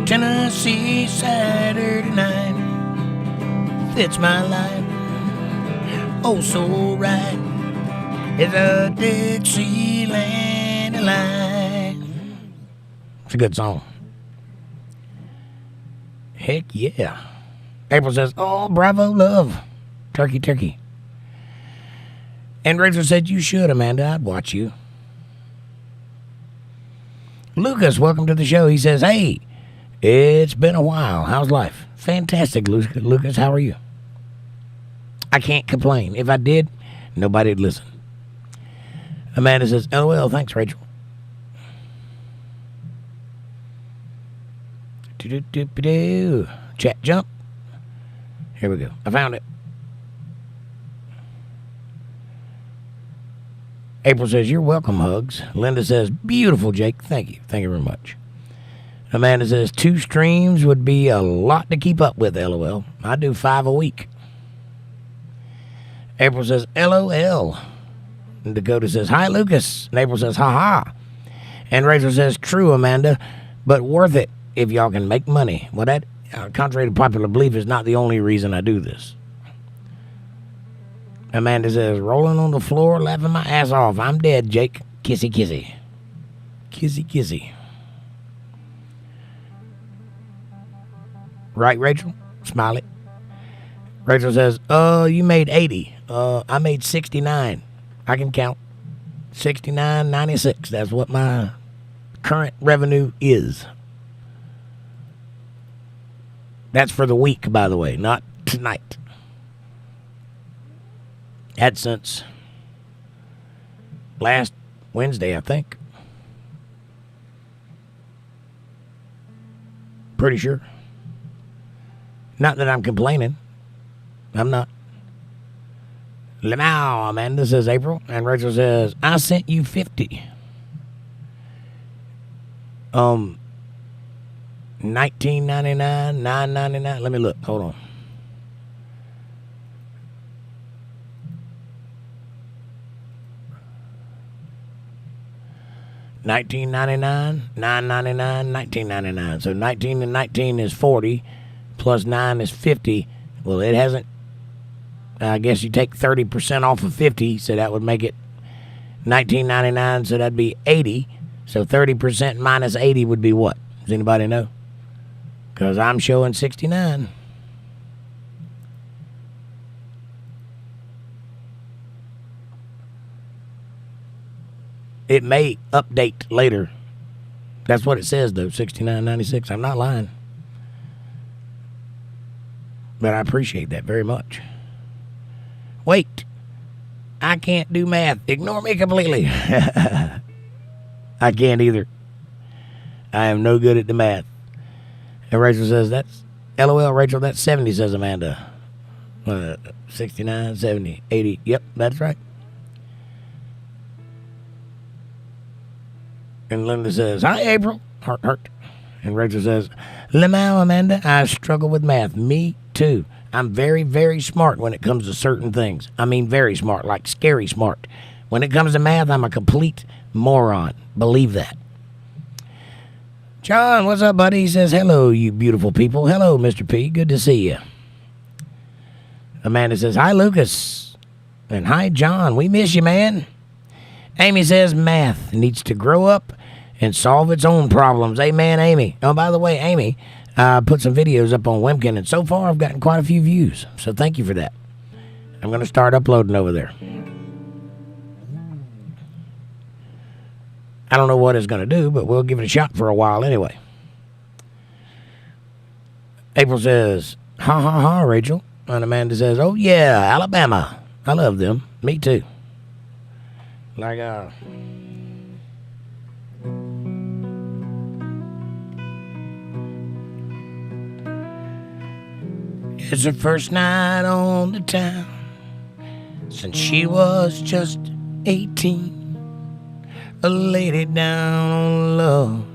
S1: Tennessee Saturday night fits my life oh so right. It's a Dixieland line. It's a good song. Heck yeah. April says, oh, bravo, love. Turkey. And Rachel said, you should, Amanda. I'd watch you. Lucas, welcome to the show. He says, hey, it's been a while. How's life? Fantastic, Lucas. How are you? I can't complain. If I did, nobody'd listen. Amanda says, LOL, thanks, Rachel. Chat jump. Here we go. I found it. April says, you're welcome, hugs. Linda says, beautiful, Jake. Thank you. Thank you very much. Amanda says, 2 streams would be a lot to keep up with, LOL. I do 5 a week. April says, LOL. And Dakota says, hi, Lucas. And April says, ha. And Rachel says, true, Amanda, but worth it if y'all can make money. Well, that, contrary to popular belief, is not the only reason I do this. Amanda says, rolling on the floor, laughing my ass off. I'm dead, Jake. Kissy, kissy. Kissy, kissy. Right, Rachel? Smiley. Rachel says, you made 80. I made 69. I can count. 69.96. That's what my current revenue is. That's for the week, by the way, not tonight. Had since last Wednesday, I think. Pretty sure. Not that I'm complaining. I'm not. 𝕌𝕟𝕥𝕙𝖼𝕣𝕖𝕕𝕃𝕚𝕧𝕖, Amanda says April. And Rachel says, I sent you 50. $19.99, $9.99. Let me look. Hold on. $19.99, $9.99, $19.99. So 19 and 19 is 40, plus 9 is 50. Well, it hasn't. I guess you take 30% off of 50, so that would make it $19.99. So that'd be 80. So 30% minus 80 would be what? Does anybody know? Because I'm showing 69. It may update later. That's what it says, though, $69.96. I'm not lying. But I appreciate that very much. Wait. I can't do math. Ignore me completely. I can't either. I am no good at the math. And Rachel says, that's... LOL, Rachel, that's 70, says Amanda. 69, 70, 80. Yep, that's right. And Linda says, hi, April. Heart, heart. And Rachel says, lemao, Amanda, I struggle with math. Me too. I'm very, very smart when it comes to certain things. I mean very smart, like scary smart. When it comes to math, I'm a complete moron. Believe that. John, what's up, buddy? He says, hello, you beautiful people. Hello, Mr. P. Good to see you. Amanda says, hi, Lucas. And hi, John. We miss you, man. Amy says, math needs to grow up and solve its own problems. Amen, Amy. Oh, by the way, Amy, put some videos up on Wimkin, and so far I've gotten quite a few views. So thank you for that. I'm going to start uploading over there. I don't know what it's going to do, but we'll give it a shot for a while anyway. April says, ha, ha, ha, Rachel. And Amanda says, oh, yeah, Alabama. I love them. Me too. Like, it's her first night on the town since she was just 18. A lady down on love,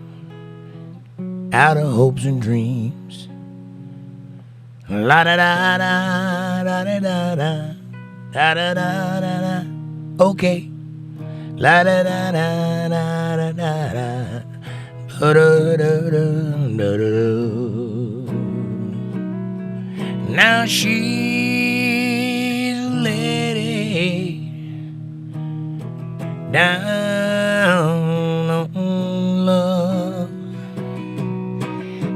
S1: out of hopes and dreams. La da da da da da da da da da da da. Okay. La da da da da da da da da da da da. Now she's a lady down on love.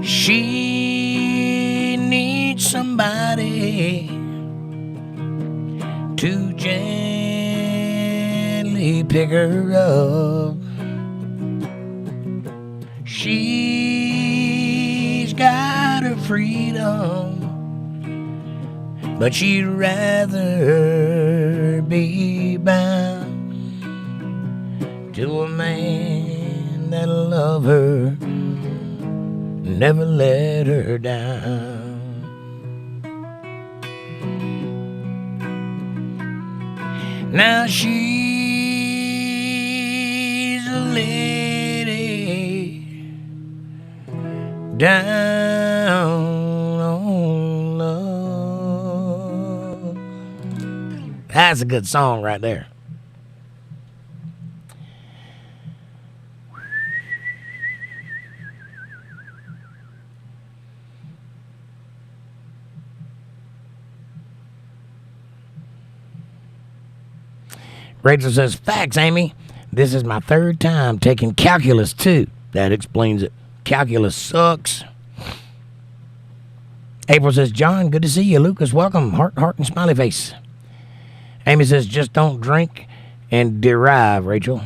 S1: She needs somebody to gently pick her up. She's got her freedom, but she'd rather be bound to a man that'll love her, never let her down. Now she's a lady down on love. That's a good song right there. Rachel says, facts, Amy. This is my third time taking calculus, too. That explains it. Calculus sucks. April says, John, good to see you. Lucas, welcome. Heart, heart, and smiley face. Amy says, just don't drink and derive, Rachel.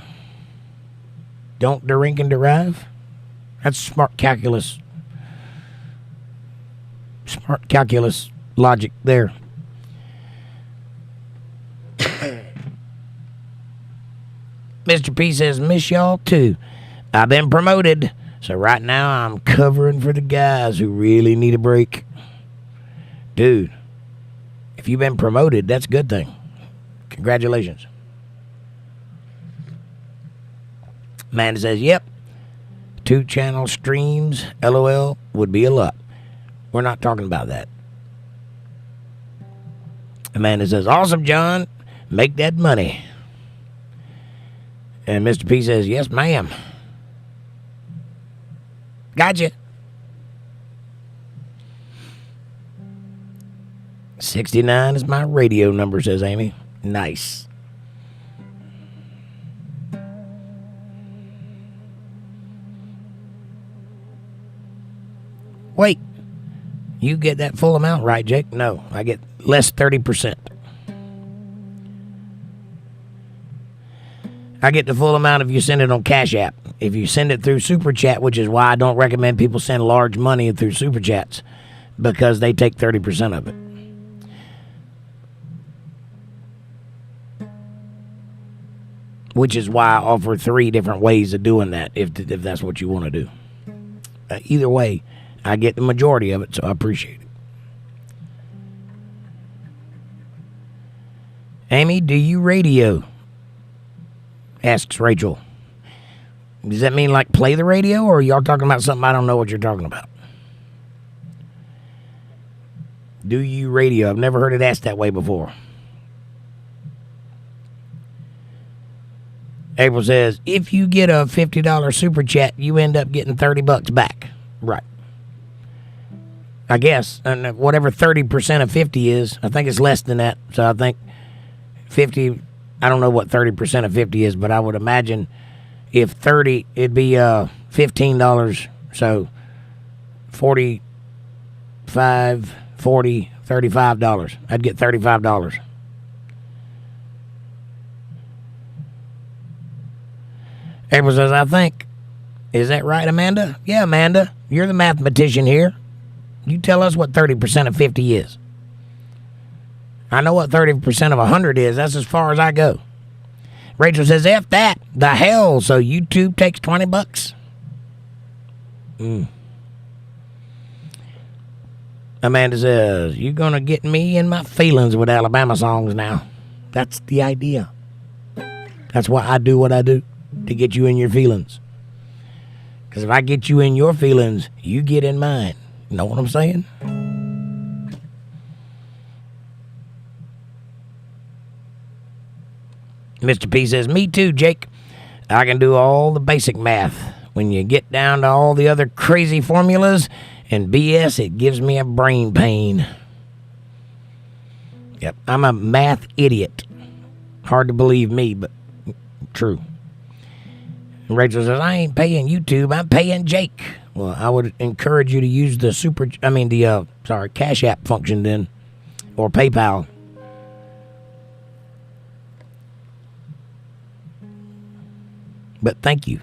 S1: Don't drink and derive? That's smart calculus. Smart calculus logic there. Mr. P says, miss y'all too. I've been promoted, so right now I'm covering for the guys who really need a break. Dude, if you've been promoted, that's a good thing. Congratulations. Amanda says, yep. 2 channel streams, LOL. would be a lot. We're not talking about that. Amanda says, awesome, John. Make that money. And Mr. P says, yes, ma'am. Gotcha. 69 is my radio number, says Amy. Nice. Wait, you get that full amount, right, Jake? No, I get less 30%. I get the full amount if you send it on Cash App. If you send it through Super Chat, which is why I don't recommend people send large money through Super Chats, because they take 30% of it. Which is why I offer 3 different ways of doing that, if that's what you want to do. Either way, I get the majority of it, so I appreciate it. Amy, do you radio? Asks Rachel. Does that mean like play the radio, or are y'all talking about something I don't know what you're talking about? Do you radio? I've never heard it asked that way before. April says, if you get a $50 super chat, you end up getting $30 back. Right. I guess. And whatever 30% of 50 is, I think it's less than that. So I think 50, I don't know what 30% of 50 is, but I would imagine if 30, it'd be $15. So 45, 40, $35. I'd get $35. April says, I think. Is that right, Amanda? Yeah, Amanda. You're the mathematician here. You tell us what 30% of 50 is. I know what 30% of 100 is. That's as far as I go. Rachel says, F that. The hell. So YouTube takes $20? Amanda says, you're going to get me in my feelings with Alabama songs now. That's the idea. That's why I do what I do. To get you in your feelings. Because if I get you in your feelings, you get in mine. You know what I'm saying? Mr. P says, me too, Jake. I can do all the basic math. When you get down to all the other crazy formulas and BS, it gives me a brain pain. Yep, I'm a math idiot. Hard to believe me, but true. And Rachel says, I ain't paying YouTube, I'm paying Jake. Well, I would encourage you to use the Cash App function then, or PayPal. But thank you.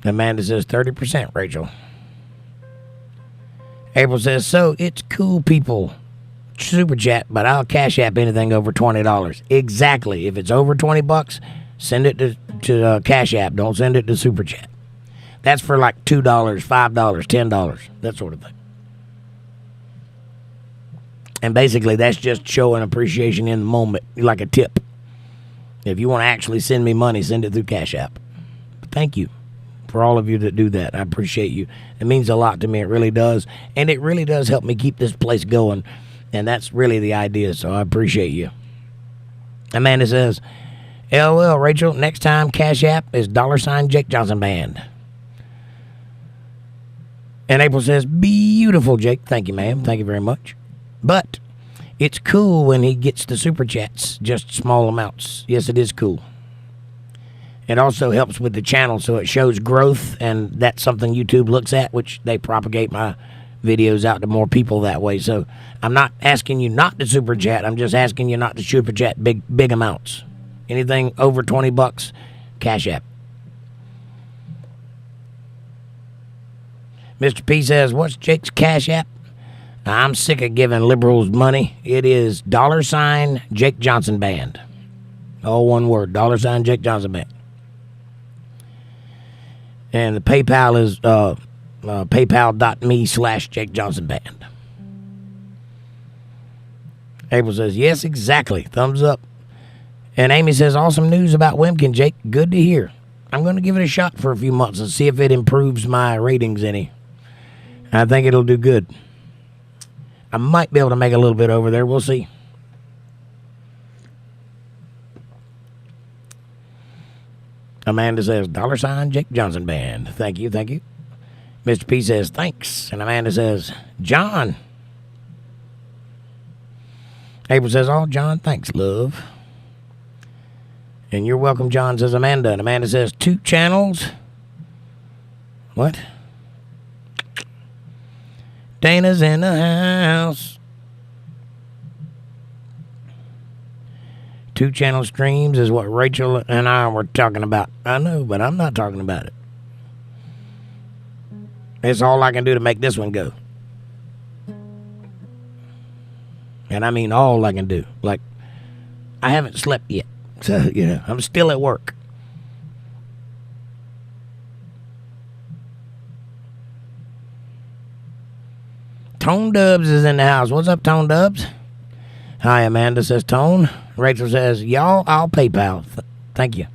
S1: Amanda says 30%, Rachel. April says, so it's cool, people. Super chat, but I'll Cash App anything over $20. Exactly. If it's over $20, send it to Cash App. Don't send it to Super Chat. That's for like $2, $5, $10, that sort of thing. And basically, that's just showing appreciation in the moment, like a tip. If you want to actually send me money, send it through Cash App. But thank you for all of you that do that. I appreciate you. It means a lot to me. It really does. And it really does help me keep this place going. And that's really the idea, so I appreciate you. Amanda says, LOL, Rachel, next time Cash App is $JakeJohnsonBand. And April says, beautiful, Jake. Thank you, ma'am. Thank you very much. But it's cool when he gets the super chats, just small amounts. Yes, it is cool. It also helps with the channel, so it shows growth, and that's something YouTube looks at, which they propagate my videos out to more people that way. So I'm not asking you not to super chat. I'm just asking you not to super chat big amounts. Anything over $20, Cash App. Mr. P says, what's Jake's Cash App? I'm sick of giving liberals money. It is $Jake Johnson Band. All one word, $Jake Johnson Band. And the PayPal is paypal.me/Jake Johnson Band. April says, yes, exactly. Thumbs up. And Amy says, awesome news about Wimpkin, Jake. Good to hear. I'm going to give it a shot for a few months and see if it improves my ratings any. I think it'll do good. I might be able to make a little bit over there. We'll see. Amanda says, $ Jake Johnson Band. Thank you, thank you. Mr. P says, thanks. And Amanda says, John. April says, oh, John, thanks, love. And you're welcome, John, says Amanda. And Amanda says, 2 channels. What? Dana's in the house. 2 channel streams is what Rachel and I were talking about. I know, but I'm not talking about it. It's all I can do to make this one go. And I mean all I can do. Like, I haven't slept yet. So, you know, I'm still at work. Tone Dubs is in the house. What's up, Tone Dubs? Hi, Amanda, says Tone. Rachel says, y'all, I'll PayPal. Thank you.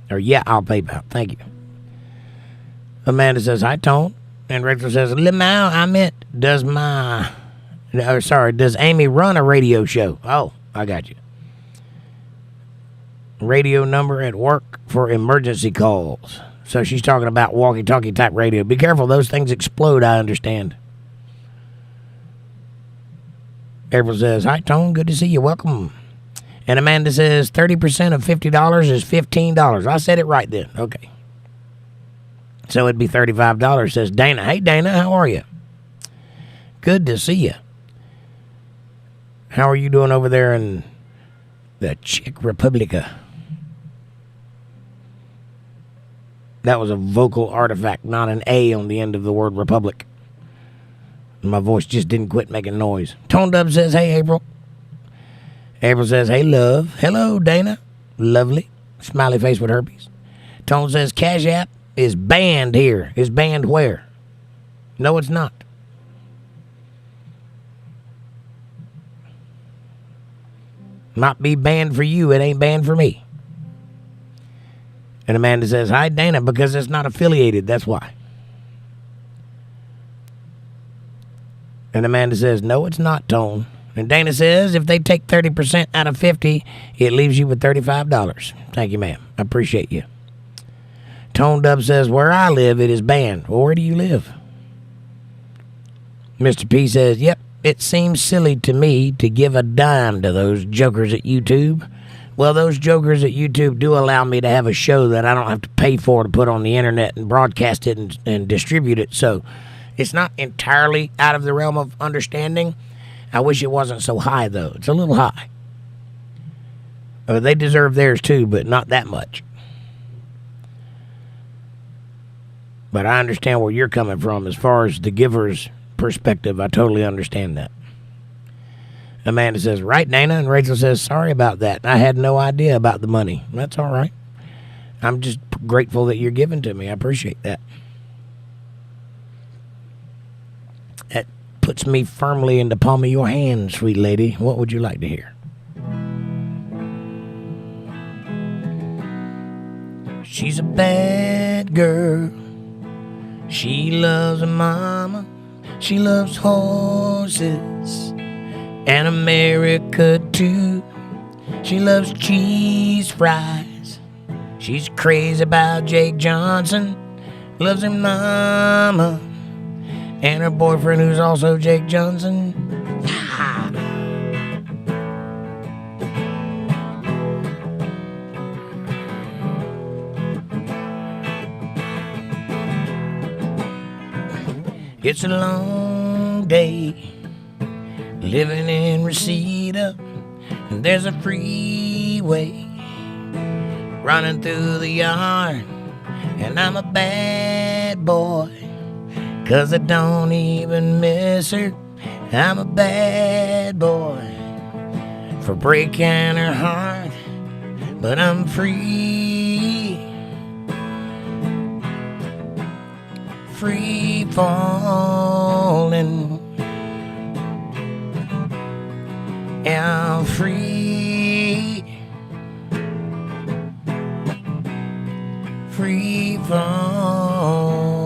S1: Or, yeah, I'll PayPal. Thank you. Amanda says, hi, Tone. And Rachel says, ℂ𝕚𝕚𝕝𝕝𝕝, I meant, does Amy run a radio show? Oh, I got you. Radio number at work for emergency calls. So she's talking about walkie-talkie type radio. Be careful, those things explode, I understand. April says, hi, Tone, good to see you. Welcome. And Amanda says, 30% of $50 is $15. I said it right then. Okay. So it'd be $35, says Dana. Hey, Dana, how are you? Good to see you. How are you doing over there in the Czech Republic? That was a vocal artifact, not an A on the end of the word republic. My voice just didn't quit making noise. Tone Dub says, hey, April. April says, hey, love. Hello, Dana. Lovely. Smiley face with herpes. Tone says, Cash App is banned here. Is banned where? No, it's not. Might be banned for you. It ain't banned for me. And Amanda says, hi, Dana, because it's not affiliated. That's why. And Amanda says, no, it's not, Tone. And Dana says, if they take 30% out of 50, it leaves you with $35. Thank you, ma'am. I appreciate you. Tone Dub says, where I live, it is banned. Well, where do you live? Mr. P says, yep, it seems silly to me to give a dime to those jokers at YouTube. Well, those jokers at YouTube do allow me to have a show that I don't have to pay for to put on the internet and broadcast it and distribute it. So it's not entirely out of the realm of understanding. I wish it wasn't so high, though. It's a little high. They deserve theirs, too, but not that much. But I understand where you're coming from as far as the giver's perspective. I totally understand that. Amanda says, right, Dana? And Rachel says, sorry about that. I had no idea about the money. That's all right. I'm just grateful that you're giving to me. I appreciate that. That puts me firmly in the palm of your hand, sweet lady. What would you like to hear? She's a bad girl. She loves her mama. She loves horses and America too. She loves cheese fries. She's crazy about Jake Johnson. Loves her mama and her boyfriend, who's also Jake Johnson. It's a long day living in Reseda, and there's a freeway running through the yard, and I'm a bad boy, 'cause I don't even miss her. I'm a bad boy for breaking her heart, but I'm free, free falling. I'm free, free falling.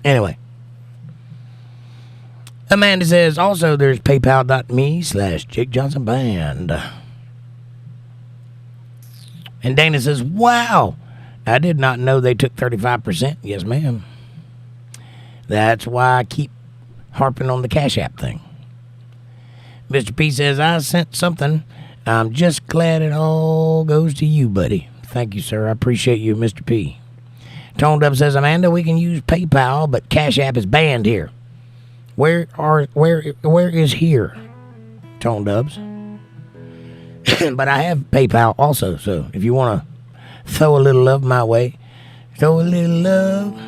S1: Anyway. Amanda says, also there's paypal.me/jakejohnsonband. And Dana says, wow, I did not know they took 35%. Yes, ma'am. That's why I keep harping on the Cash App thing. Mr. P says, I sent something. I'm just glad it all goes to you, buddy. Thank you, sir. I appreciate you, Mr. P. Toned Up says, Amanda, we can use PayPal, but Cash App is banned here. Where is here? Tone Dubs. But I have PayPal also, so if you want to throw a little love my way, throw a little love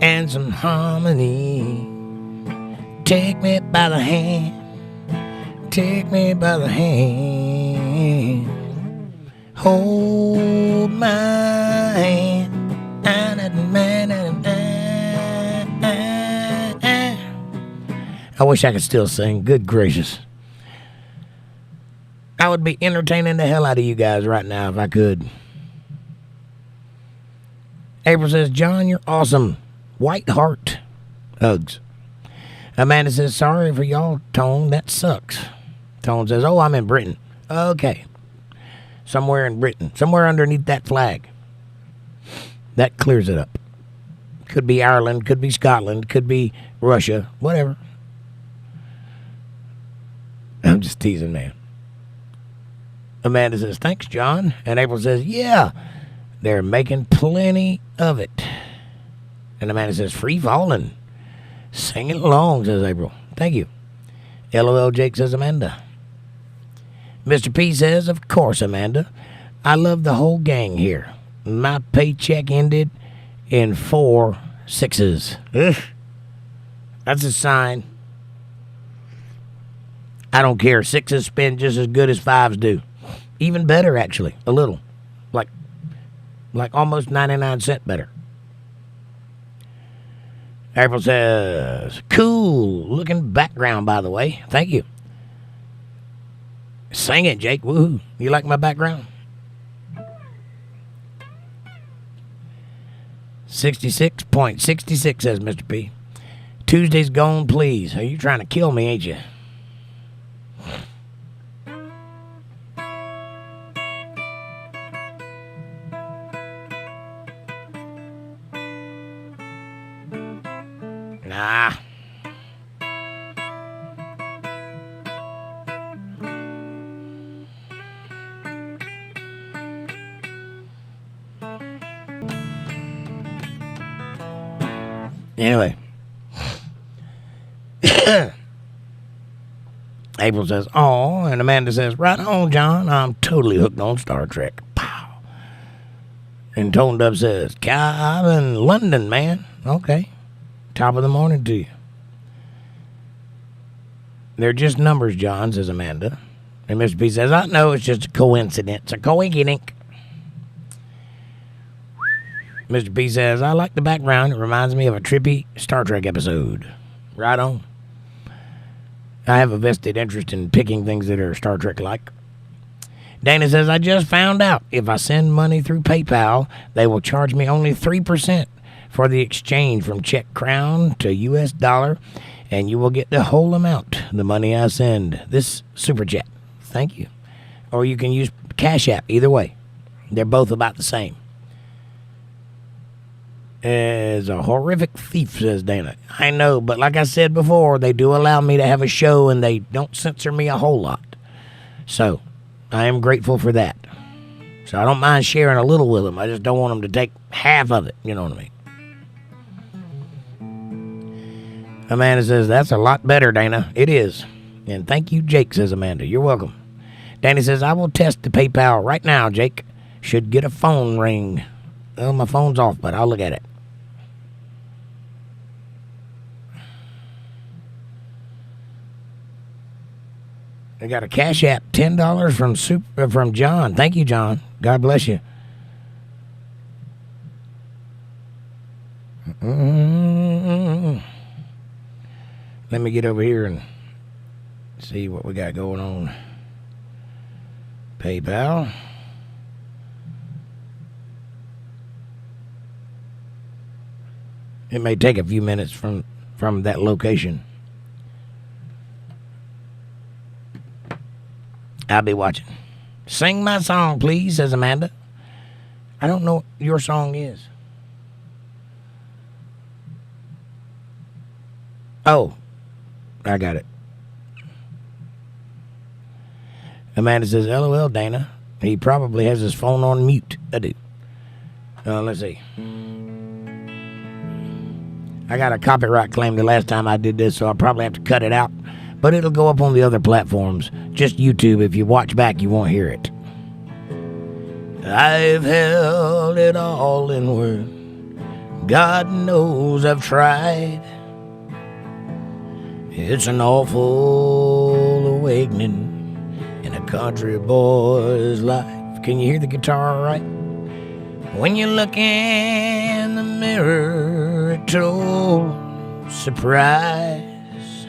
S1: and some harmony. Take me by the hand. Take me by the hand. Hold my hand. I wish I could still sing. Good gracious. I would be entertaining the hell out of you guys right now if I could. April says, John, you're awesome. White heart. Hugs. Amanda says, sorry for y'all, Tone. That sucks. Tone says, oh, I'm in Britain. Okay. Somewhere in Britain. Somewhere underneath that flag. That clears it up. Could be Ireland. Could be Scotland. Could be Russia. Whatever. I'm just teasing, man. Amanda says, thanks, John. And April says, yeah, they're making plenty of it. And Amanda says, free falling. Sing it along, says April. Thank you. LOL Jake says, Amanda. Mr. P says, of course, Amanda. I love the whole gang here. My paycheck ended in 4 6s. Ugh. That's a sign. I don't care. 6s spend just as good as 5s do. Even better, actually. A little. Like almost 99-cent better. April says, cool looking background, by the way. Thank you. Sing it, Jake. Woohoo. You like my background? 66.66, says Mr. P. Tuesday's gone, please. Are you trying to kill me, ain't you? Nah. Anyway. April says, oh, and Amanda says, right on, John. I'm totally hooked on Star Trek. Pow. And Tone Dub says, I'm in London, man. Okay. Top of the morning to you. They're just numbers, John, says Amanda. And Mr. P says, I know it's just a coincidence. A coincidence. Mr. P says, I like the background. It reminds me of a trippy Star Trek episode. Right on. I have a vested interest in picking things that are Star Trek-like. Dana says, I just found out if I send money through PayPal, they will charge me only 3% for the exchange from Czech crown to U.S. dollar, and you will get the whole amount, the money I send. This Super Chat. Thank you. Or you can use Cash App. Either way. They're both about the same. As a horrific thief, says Dana. I know, but like I said before, they do allow me to have a show, and they don't censor me a whole lot. So, I am grateful for that. So, I don't mind sharing a little with them. I just don't want them to take half of it. You know what I mean? Amanda says, that's a lot better, Dana. It is. And thank you, Jake, says Amanda. You're welcome. Danny says, I will test the PayPal right now, Jake. Should get a phone ring. Well, my phone's off, but I'll look at it. I got a Cash App, $10 from John. Thank you, John. God bless you. Let me get over here and see what we got going on. PayPal. It may take a few minutes from that location. I'll be watching. Sing my song, please, says Amanda. I don't know what your song is. Oh, I got it. Amanda says, LOL, Dana. He probably has his phone on mute. I do. Let's see. I got a copyright claim the last time I did this, so I'll probably have to cut it out. But it'll go up on the other platforms. Just YouTube. If you watch back, you won't hear it. I've held it all inward. God knows I've tried. It's an awful awakening in a country boy's life. Can you hear the guitar all right? When you look in the mirror, it told surprise.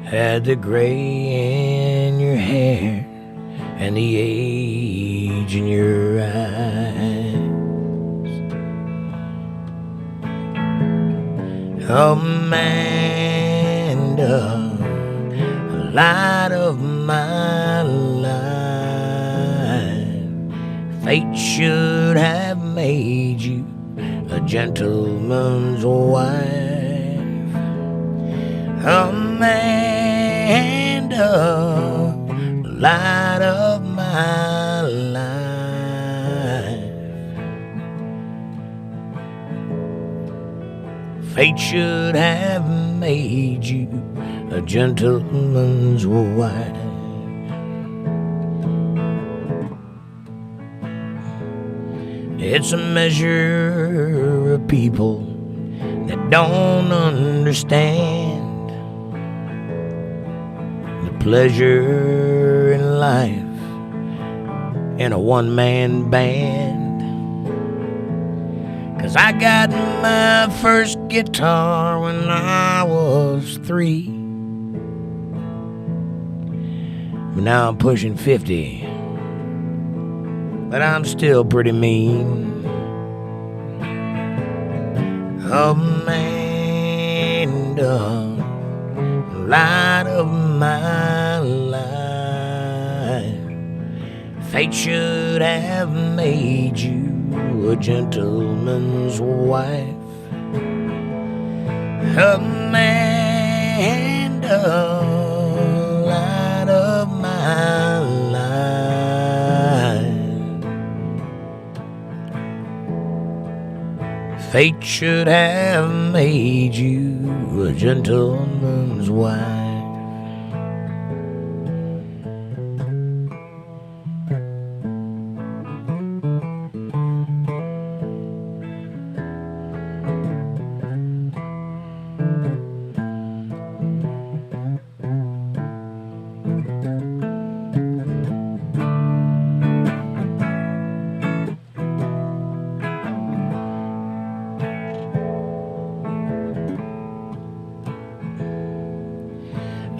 S1: Had the gray in your hair and the age in your eyes. Amanda, light of my life, fate should have made you a gentleman's wife. Amanda, light of my life, fate should have made you a gentleman's wife. It's a measure of people that don't understand the pleasure in life in a one-man band. 'Cause I got my first guitar when I was 3. But now I'm pushing 50. But I'm still pretty mean. Amanda, light of my life, fate should have made you a gentleman's wife. Amanda, light of my life, fate should have made you a gentleman's wife.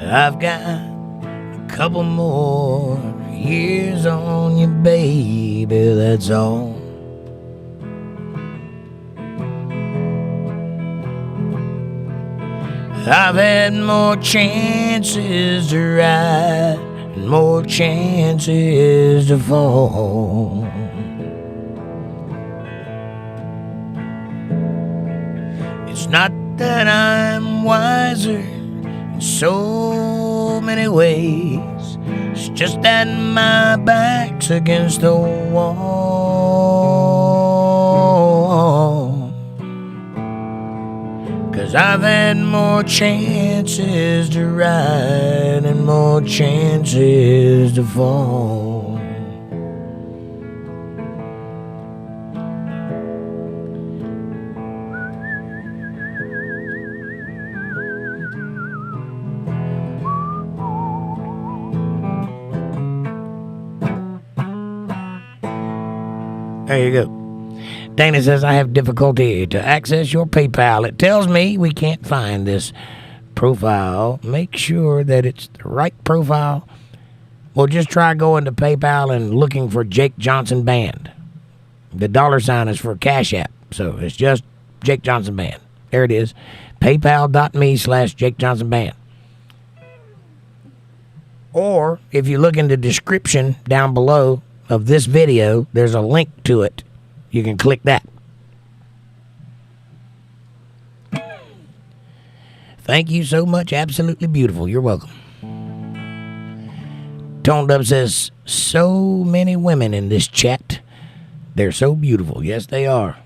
S1: I've got a couple more years on you, baby, that's all. I've had more chances to ride and more chances to fall. It's not that I'm wiser in so many ways, it's just that my back's against the wall. 'Cause I've had more chances to ride and more chances to fall. There you go. Dana says, I have difficulty to access your PayPal. It tells me we can't find this profile. Make sure that it's the right profile. Well, just try going to PayPal and looking for Jake Johnson Band. The $ is for Cash App. So it's just Jake Johnson Band. There it is. PayPal.me/JakeJohnsonBand. Or if you look in the description down below of this video, there's a link to it. You can click that. Thank you so much. Absolutely beautiful. You're welcome. Toned Up says, so many women in this chat. They're so beautiful. Yes, they are.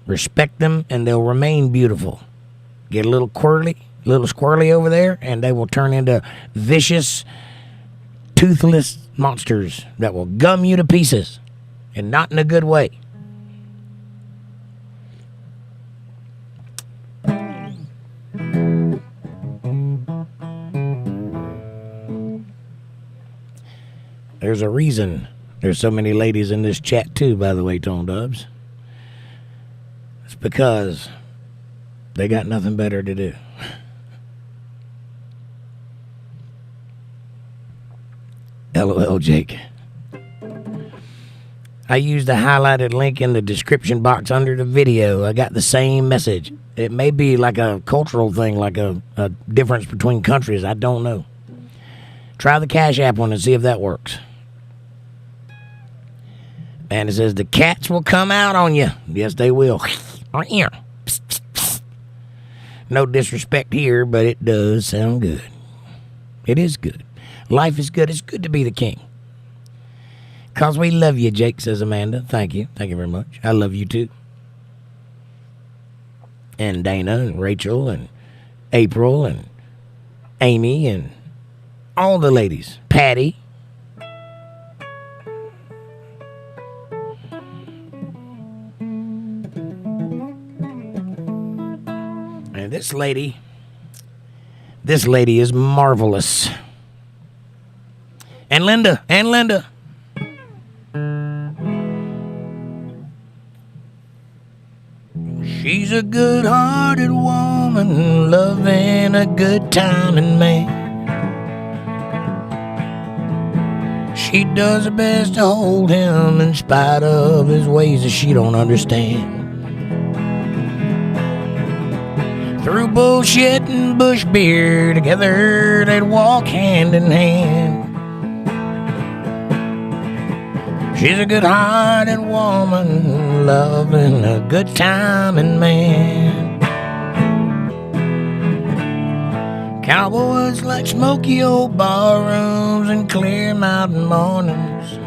S1: Respect them and they'll remain beautiful. Get a little squirrely over there, and they will turn into vicious, toothless monsters that will gum you to pieces, and not in a good way. There's a reason there's so many ladies in this chat too, by the way, Tone Dubs. It's because they got nothing better to do. LOL, Jake. I used the highlighted link in the description box under the video. I got the same message. It may be like a cultural thing, like a difference between countries. I don't know. Try the Cash App one and see if that works. And it says the cats will come out on you. Yes, they will. No disrespect here, but it does sound good. It is good. Life is good. It's good to be the king. Because we love you, Jake, says Amanda. Thank you. Thank you very much. I love you, too. And Dana and Rachel and April and Amy and all the ladies. Patty. And this lady is marvelous. And Linda. She's a good-hearted woman, loving a good time and man. She does her best to hold him in spite of his ways that she don't understand. Through bullshit and bush beer, together they'd walk hand in hand. She's a good-hearted woman, loving a good time and man. Cowboys like smoky old barrooms and clear mountain mornings.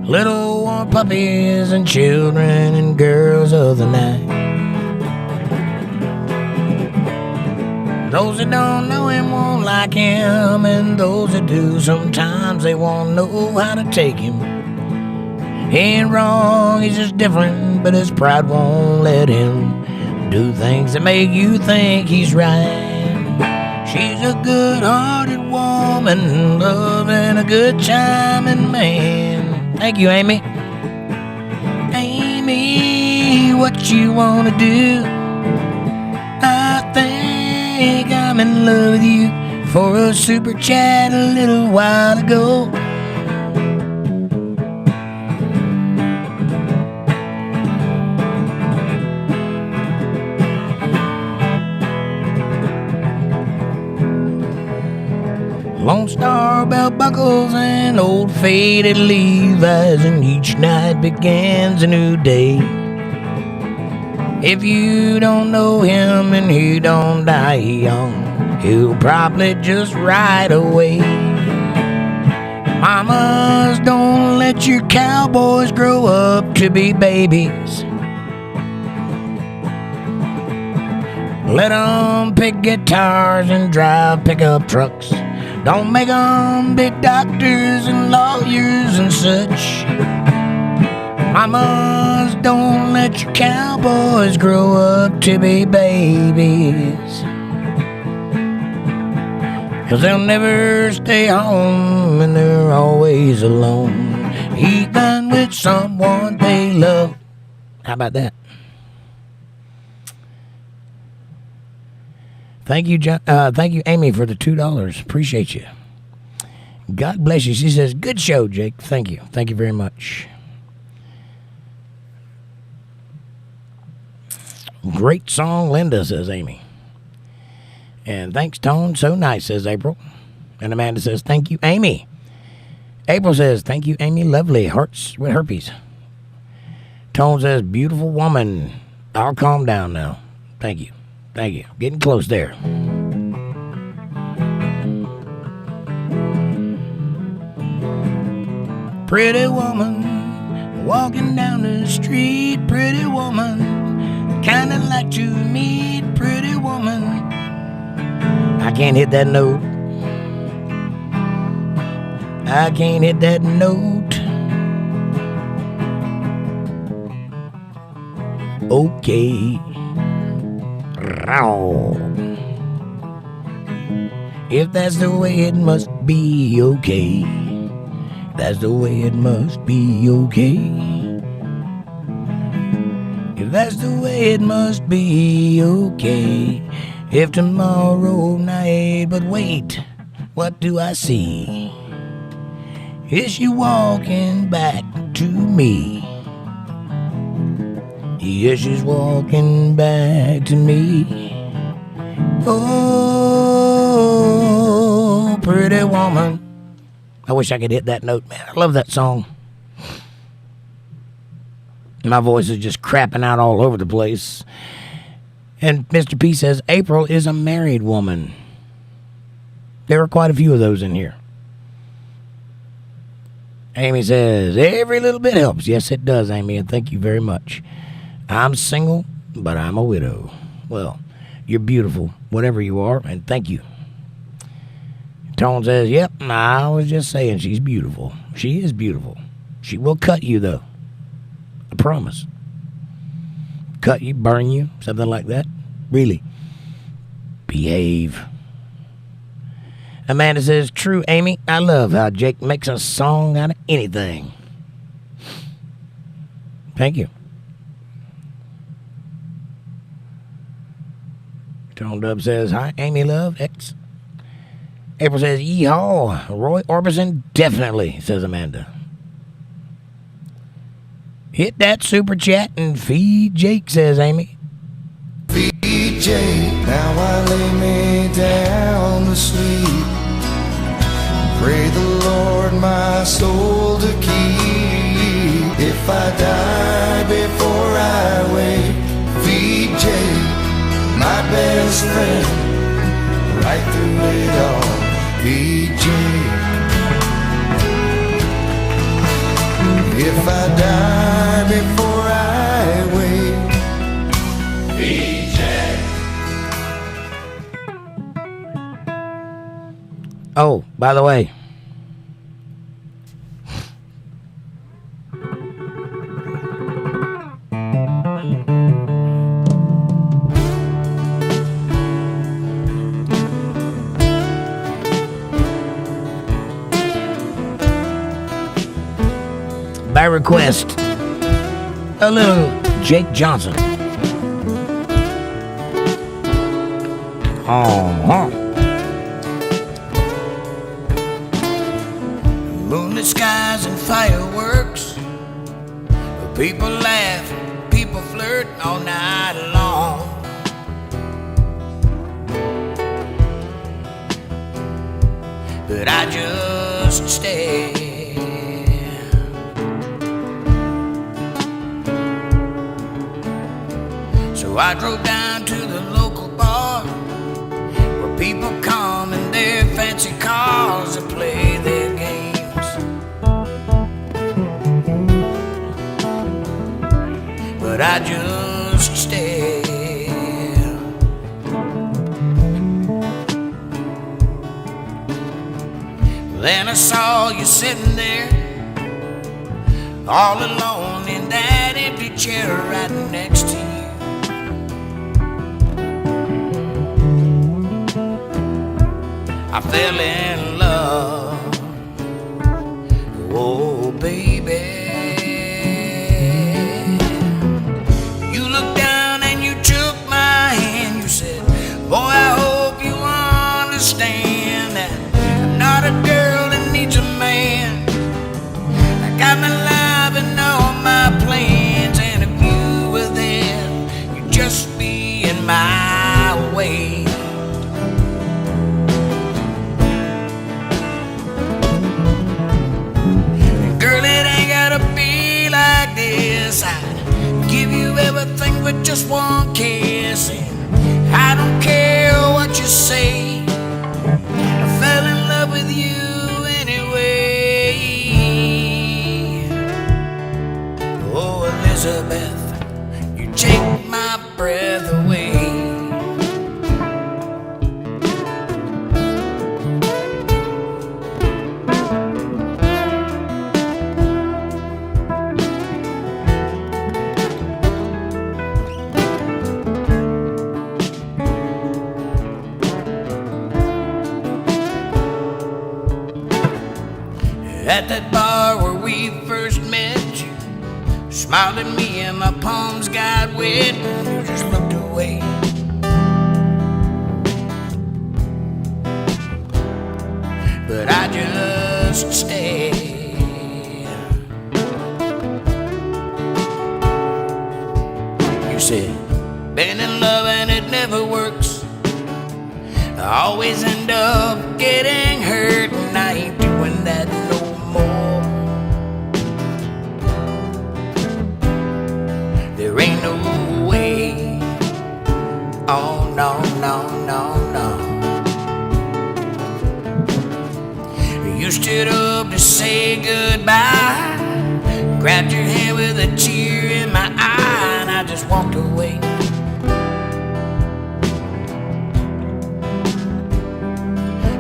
S1: Little warm puppies and children and girls of the night. Those that don't know him won't like him, and those that do, sometimes they won't know how to take him. He ain't wrong, he's just different, but his pride won't let him do things that make you think he's right. She's a good-hearted woman, loving a good time and man. Thank you, Amy. Amy, what you wanna do? I think I'm in love with you for a super chat a little while ago. Lone Star belt buckles and old faded Levi's, and each night begins a new day. If you don't know him and he don't die young, he'll probably just ride away. Mamas, don't let your cowboys grow up to be babies. Let them pick guitars and drive pickup trucks. Don't make them be doctors and lawyers and such. Mamas, don't let your cowboys grow up to be babies. 'Cause they'll never stay home and they're always alone, even with someone they love. How about that? Thank you, thank you, Amy, for the $2. Appreciate you. God bless you. She says, good show, Jake. Thank you. Thank you very much. Great song, Linda, says Amy. And thanks, Tone. So nice, says April. And Amanda says, thank you, Amy. April says, thank you, Amy. Lovely. Hearts with herpes. Tone says, beautiful woman. I'll calm down now. Thank you. Thank you. Getting close there. Pretty woman, walking down the street. Pretty woman, kinda like to meet. Pretty woman. I can't hit that note. I can't hit that note. Okay. If that's the way it must be, okay. That's the way it must be, okay. If that's the way it must be, okay. If tomorrow night, but wait, what do I see? Is she walking back to me? Yes, she's walking back to me. Oh, pretty woman. I wish I could hit that note, man. I love that song. My voice is just crapping out all over the place. And Mr. P says, April is a married woman. There are quite a few of those in here. Amy says, every little bit helps. Yes, it does, Amy, and thank you very much. I'm single, but I'm a widow. Well, you're beautiful, whatever you are, and thank you. Tone says, yep, I was just saying she's beautiful. She is beautiful. She will cut you, though. I promise. Cut you, burn you, something like that. Really. Behave. Amanda says, true, Amy. I love how Jake makes a song out of anything. Thank you. Tone Dub says, hi, Amy Love, X. April says, yeehaw. Roy Orbison, definitely, says Amanda. Hit that super chat and feed Jake, says Amy.
S2: Feed Jake, now I lay me down to sleep. Pray the Lord my soul to keep. If I die before I wake, feed Jake, my best friend, right through it all. Feed Jake. If I die before I wake, feed Jake.
S1: Oh, by the way. By request, a little Jake Johnson.
S2: Moonlit skies and fireworks. People laugh, people flirt all night long. But I just stay. So I drove down to the local bar where people come in their fancy cars to play their games. But I just stayed. Then I saw you sitting there all alone in that empty chair right next to you. I fell in love, oh baby. You looked down and you took my hand. You said, boy, I hope you understand that I'm not a girl that needs a man. I got my life and all my plans, and if you were there, you'd just be
S1: in my way. Girl, it ain't gotta be like this. I'd give you everything but just one kiss. And I don't care what you say, I fell in love with you anyway. Oh, Elizabeth, you take my breath away. At that bar where we first met, you smiled at me and my palms got wet, and you just looked away. But I just stayed. You said, been in love and it never works. I always end up getting hurt, and I ain't doing that no more. There ain't no way. Oh no, no, no, no. You stood up to say goodbye, grabbed your hand with a tear in my eye, and I just walked away.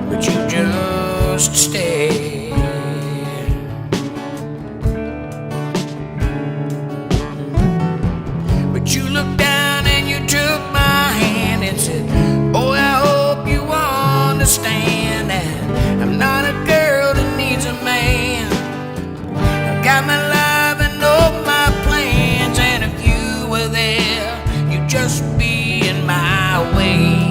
S1: But you just stayed. But you looked down and you took my hand and said, boy, I hope you understand that I'm not a girl that needs a man. I've got my life and all my plans, and if you were there, you'd just be in my way.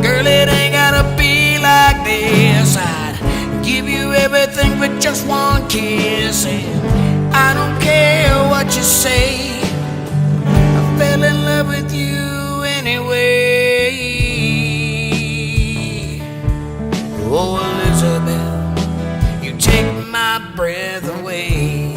S1: Girl, it ain't gotta be like this. I'd give you everything but just one kiss, and I don't care what you say, I fell in love with you anyway. Oh, Elizabeth, you take my breath away.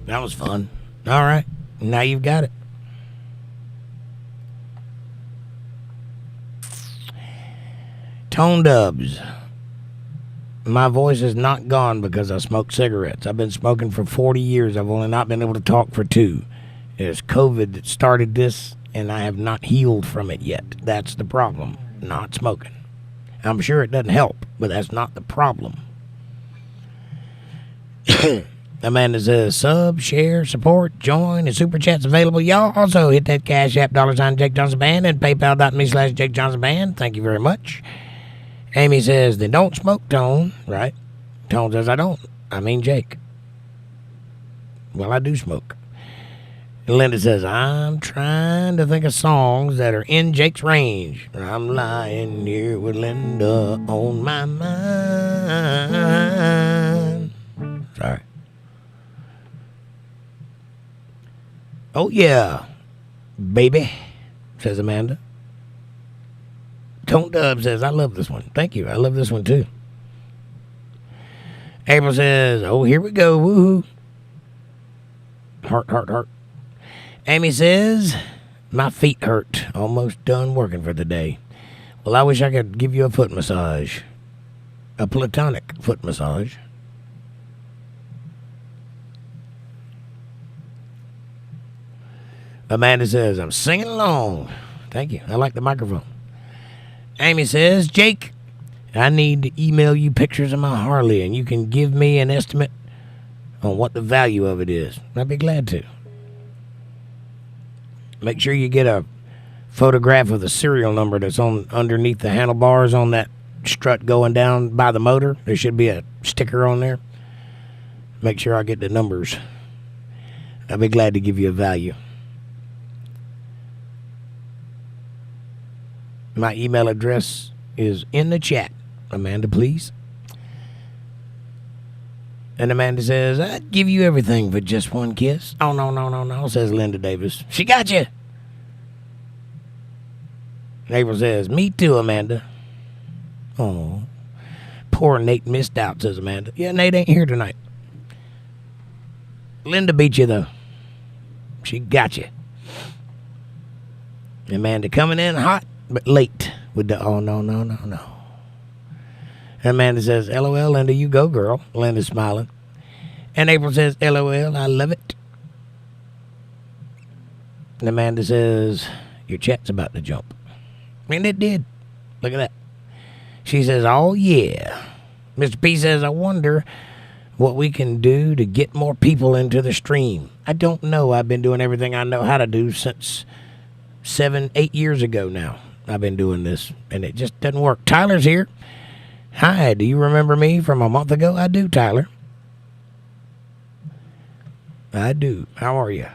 S1: That was fun. All right. Now you've got it. Tone Dubs. My voice is not gone because I smoke cigarettes. I've been smoking for 40 years. I've only not been able to talk for 2. It is COVID that started this, and I have not healed from it yet. That's the problem. Not smoking. I'm sure it doesn't help, but that's not the problem. Amanda says, sub, share, support, join, and super chat's available. Y'all also hit that Cash App, $, Jake Johnson Band, and PayPal.me/Jake Johnson Band. Thank you very much. Amy says, they don't smoke, Tone, right? Tone says, I don't. I mean Jake. Well, I do smoke. And Linda says, I'm trying to think of songs that are in Jake's range. I'm lying here with Linda on my mind. Sorry. Oh, yeah, baby, says Amanda. Tone Dub says, I love this one. Thank you. I love this one, too. April says, oh, here we go. Woohoo. Heart, heart, heart. Amy says, my feet hurt. Almost done working for the day. Well, I wish I could give you a foot massage. A platonic foot massage. Amanda says, I'm singing along. Thank you. I like the microphone. Amy says, Jake, I need to email you pictures of my Harley, and you can give me an estimate on what the value of it is. I'd be glad to. Make sure you get a photograph of the serial number that's on underneath the handlebars on that strut going down by the motor. There should be a sticker on there. Make sure I get the numbers. I'd be glad to give you a value. My email address is in the chat. Amanda, please. And Amanda says, I'd give you everything for just one kiss. Oh, no, says Linda Davis. She got you. April says, me too, Amanda. Oh, poor Nate missed out, says Amanda. Yeah, Nate ain't here tonight. Linda beat you, though. She got you. Amanda coming in hot, but late with the, oh, no. And Amanda says, LOL, Linda, you go, girl. Linda's smiling. And April says, LOL, I love it. And Amanda says, your chat's about to jump. And it did. Look at that. She says, oh, yeah. Mr. P says, I wonder what we can do to get more people into the stream. I don't know. I've been doing everything I know how to do since 7-8 years ago now. I've been doing this, and it just doesn't work. Tyler's here. Hi, do you remember me from a month ago? I do, Tyler. I do. How are you?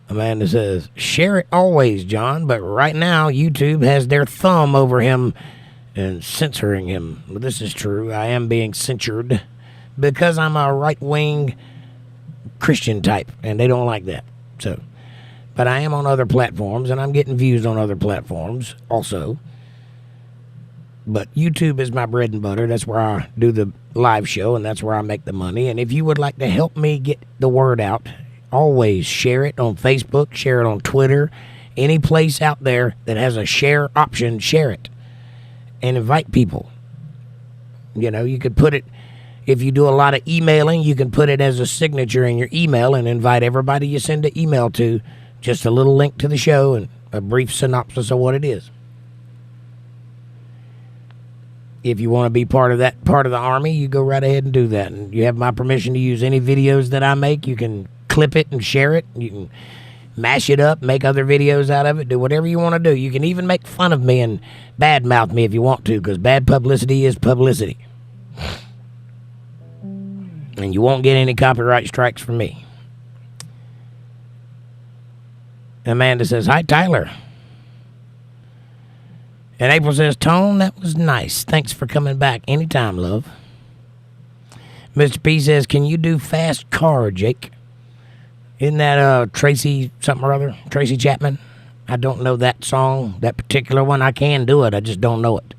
S1: Amanda says, share it always, John, but right now YouTube has their thumb over him and censoring him. Well, this is true. I am being censored because I'm a right-wing Christian type, and they don't like that. So, but I am on other platforms, and I'm getting views on other platforms also. But YouTube is my bread and butter. That's where I do the live show, and that's where I make the money. And if you would like to help me get the word out, always share it on Facebook, share it on Twitter, any place out there that has a share option, share it. And invite people. You know, you could put it, if you do a lot of emailing, you can put it as a signature in your email and invite everybody you send an email to. Just a little link to the show and a brief synopsis of what it is. If you want to be part of that part of the army, you go right ahead and do that. And you have my permission to use any videos that I make. You can clip it and share it. You can mash it up, make other videos out of it, do whatever you want to do. You can even make fun of me and badmouth me if you want to, because bad publicity is publicity. And you won't get any copyright strikes from me. Amanda says, hi, Tyler. And April says, Tone, that was nice. Thanks for coming back. Anytime, love. Mr. P says, can you do Fast Car, Jake? Isn't that Tracy something or other? Tracy Chapman? I don't know that song, that particular one. I can do it. I just don't know it.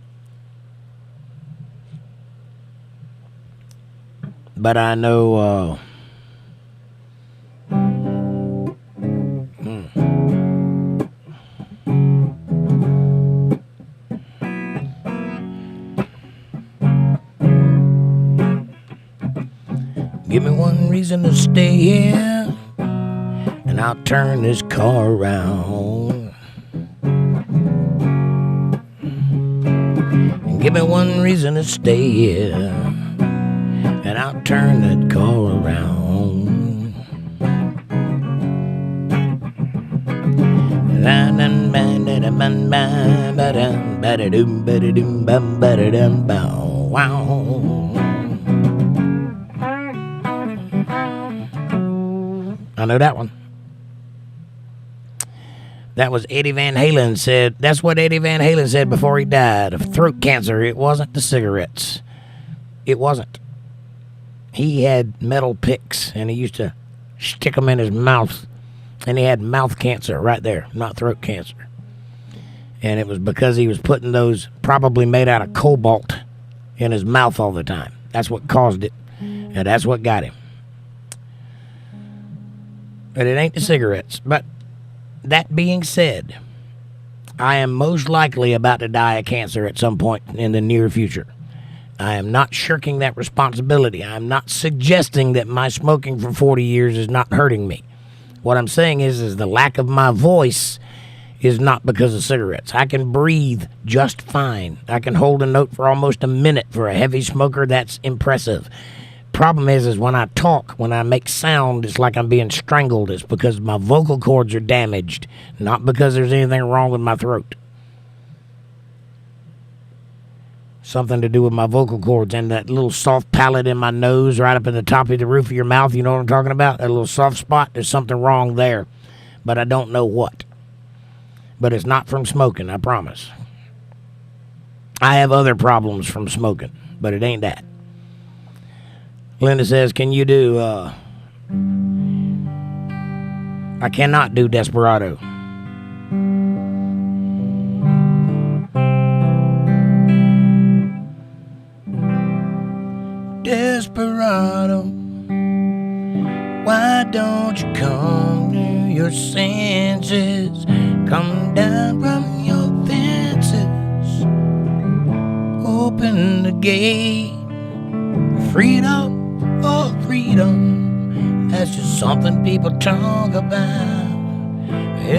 S1: But I know... Give me one reason to stay here, and I'll turn this car around. And give me one reason to stay here, and I'll turn that car around. Wow. I know that one. That was Eddie Van Halen said. That's what Eddie Van Halen said before he died of throat cancer. It wasn't the cigarettes. It wasn't. He had metal picks, and he used to stick them in his mouth, and he had mouth cancer right there, not throat cancer. And it was because he was putting those, probably made out of cobalt, in his mouth all the time. That's what caused it, and that's what got him. But it ain't the cigarettes. But that being said, I am most likely about to die of cancer at some point in the near future. I am not shirking that responsibility. I am not suggesting that my smoking for 40 years is not hurting me. What I'm saying is the lack of my voice is not because of cigarettes. I can breathe just fine. I can hold a note for almost a minute. For a heavy smoker, that's impressive. Problem is when I talk, when I make sound, it's like I'm being strangled. It's because my vocal cords are damaged, not because there's anything wrong with my throat. Something to do with my vocal cords and that little soft palate in my nose right up in the top of the roof of your mouth. You know what I'm talking about? That little soft spot. There's something wrong there, but I don't know what. But it's not from smoking, I promise. I have other problems from smoking, but it ain't that. Linda says, can you do, I cannot do Desperado. Desperado, why don't you come to your senses? Come down from your fences. Open the gate. Freedom, oh freedom. That's just something people talk about. To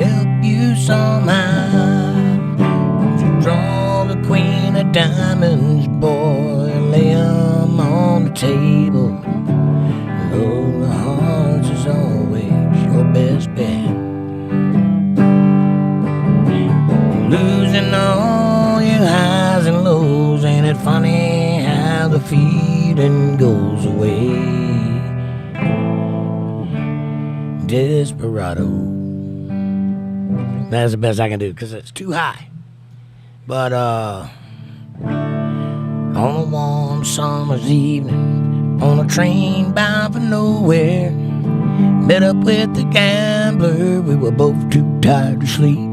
S1: help you somehow. Draw the queen of diamonds, boy, lay 'em on the table. Oh, the heart is always your best bet. Losing all your highs and lows, ain't it funny how the feeling goes away? Desperado. That's the best I can do, because it's too high. But, on a warm summer's evening, on a train bound for nowhere, met up with the gambler, we were both too tired to sleep.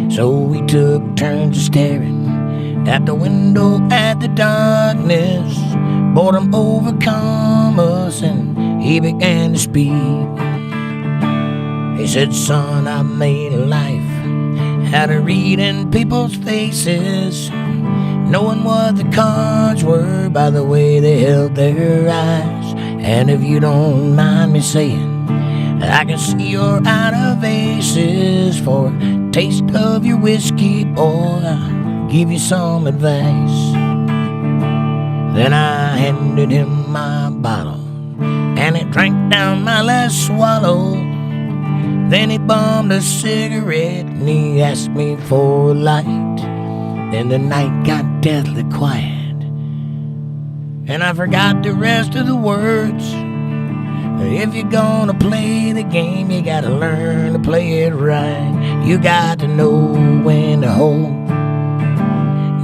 S1: So we took turns of staring at the window at the darkness. Boredom overcome us and he began to speak. He said, son, I made a life out of reading people's faces, knowing what the cards were by the way they held their eyes. And if you don't mind me saying, I can see you're out of aces. For a taste of your whiskey, boy, I'll give you some advice. Then I handed him my bottle, and he drank down my last swallow. Then he bummed a cigarette, and he asked me for a light. Then the night got deathly quiet, and I forgot the rest of the words. If you're gonna play the game, you gotta learn to play it right. You got to know when to hold,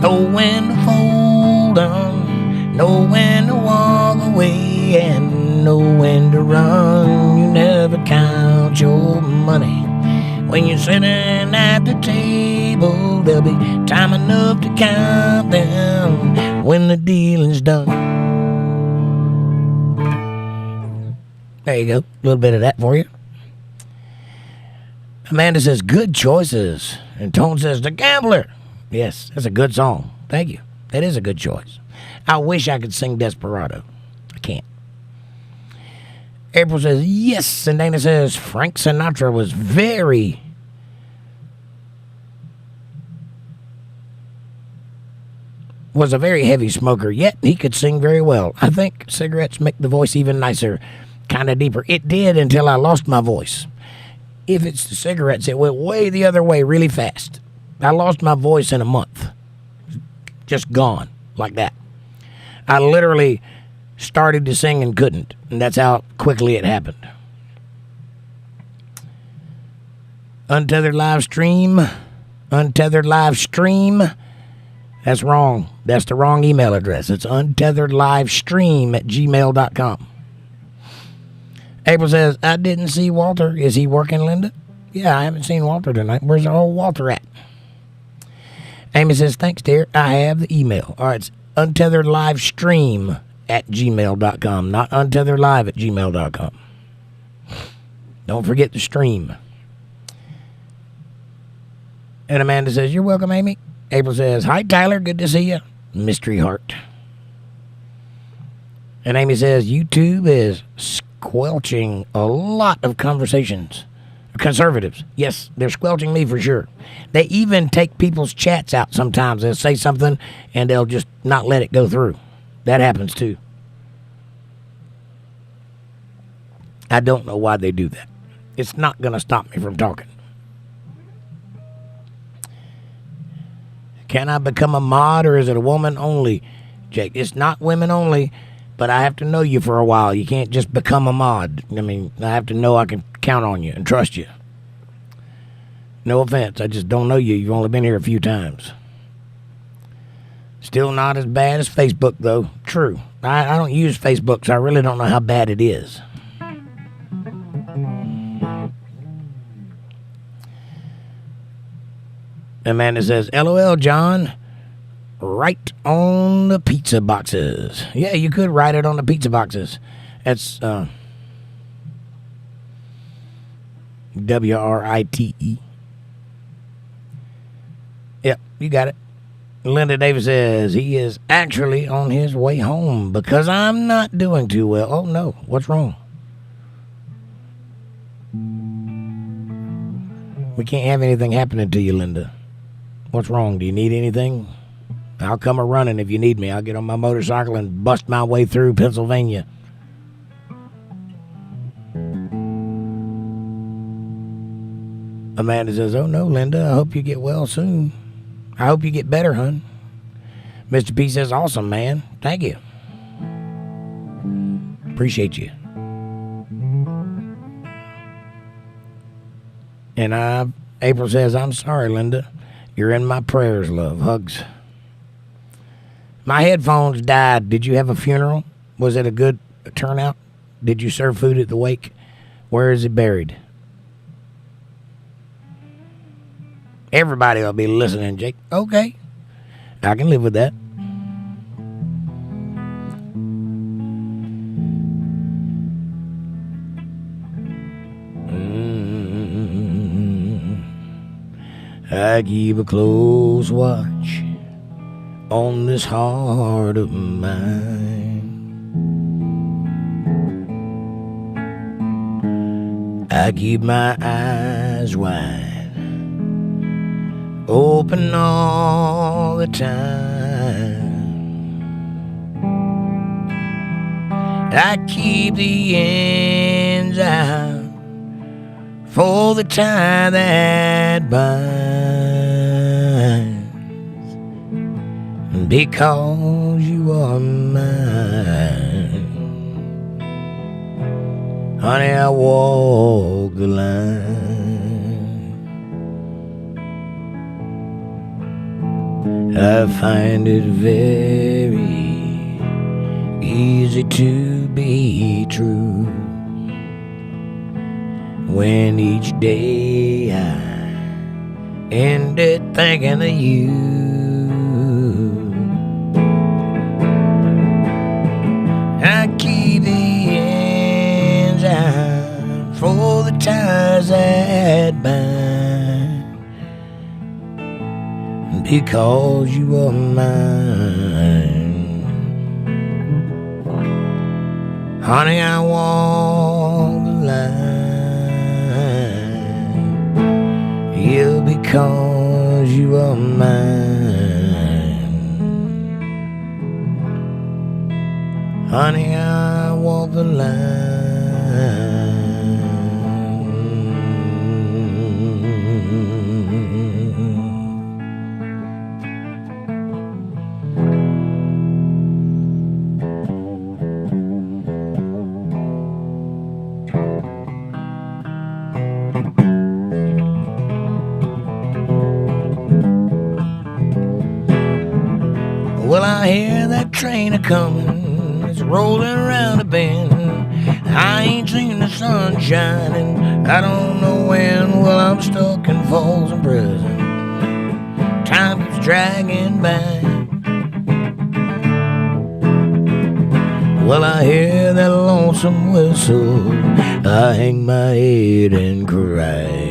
S1: know when to fold on, know when to walk away, and know when to run. You never count your money when you're sitting at the table. There'll be time enough to count them when the dealing's done. There you go. A little bit of that for you. Amanda says, good choices. And Tone says, The Gambler. Yes, that's a good song. Thank you. That is a good choice. I wish I could sing Desperado. I can't. April says, yes. And Dana says, Frank Sinatra was a very heavy smoker, yet he could sing very well. I think cigarettes make the voice even nicer. Kind of deeper. It did until I lost my voice. If it's the cigarettes, it went way the other way really fast. I lost my voice in a month. Just gone like that. I literally started to sing and couldn't, and that's how quickly it happened. Untethered live stream. Untethered live stream. That's wrong. That's the wrong email address. It's untetheredlivestream@gmail.com. April says, I didn't see Walter. Is he working, Linda? Yeah, I haven't seen Walter tonight. Where's our old Walter at? Amy says, thanks, dear. I have the email. All right, it's untetheredlivestream@gmail.com, not untetheredlive@gmail.com. Don't forget the stream. And Amanda says, you're welcome, Amy. April says, hi, Tyler. Good to see you. Mystery heart. And Amy says, YouTube is squelching a lot of conversations. Conservatives. Yes, they're squelching me for sure. They even take people's chats out sometimes. They'll say something and they'll just not let it go through. That happens too. I don't know why they do that. It's not going to stop me from talking. Can I become a mod or is it a woman only? Jake, it's not women only, but I have to know you for a while. You can't just become a mod. I mean, I have to know I can count on you and trust you. No offense, I just don't know you. You've only been here a few times. Still not as bad as Facebook, though. True. I don't use Facebook, so I really don't know how bad it is. Amanda says, LOL, John. Right on the pizza boxes. Yeah, you could write it on the pizza boxes. That's WRITE. Yep, you got it. Linda Davis says he is actually on his way home because I'm not doing too well. Oh no, what's wrong? We can't have anything happening to you, Linda. What's wrong? Do you need anything? I'll come a running if you need me. I'll get on my motorcycle and bust my way through Pennsylvania. Amanda says, oh no, Linda, I hope you get well soon. I hope you get better, hon. Mr. P says, awesome, man. Thank you. Appreciate you. And April says, I'm sorry, Linda. You're in my prayers, love. Hugs. My headphones died. Did you have a funeral? Was it a good turnout? Did you serve food at the wake? Where is it buried? Everybody will be listening, Jake. Okay. I can live with that. I keep a close watch on this heart of mine. I keep my eyes wide open all the time. I keep the ends out for the tie that binds, because you are mine. Honey, I walk the line. I find it very easy to be true when each day I ended thinking of you. I keep the ends out for the ties that bind, because you are mine. Honey, I walk the line. Yeah, because you are mine. Honey, I walk the line. Well, I hear that train a-comin', it's rolling around a bend. I ain't seen the sun shining, I don't know when. Well, I'm stuck in Folsom Prison, time keeps dragging by. Well, I hear that lonesome whistle, I hang my head and cry.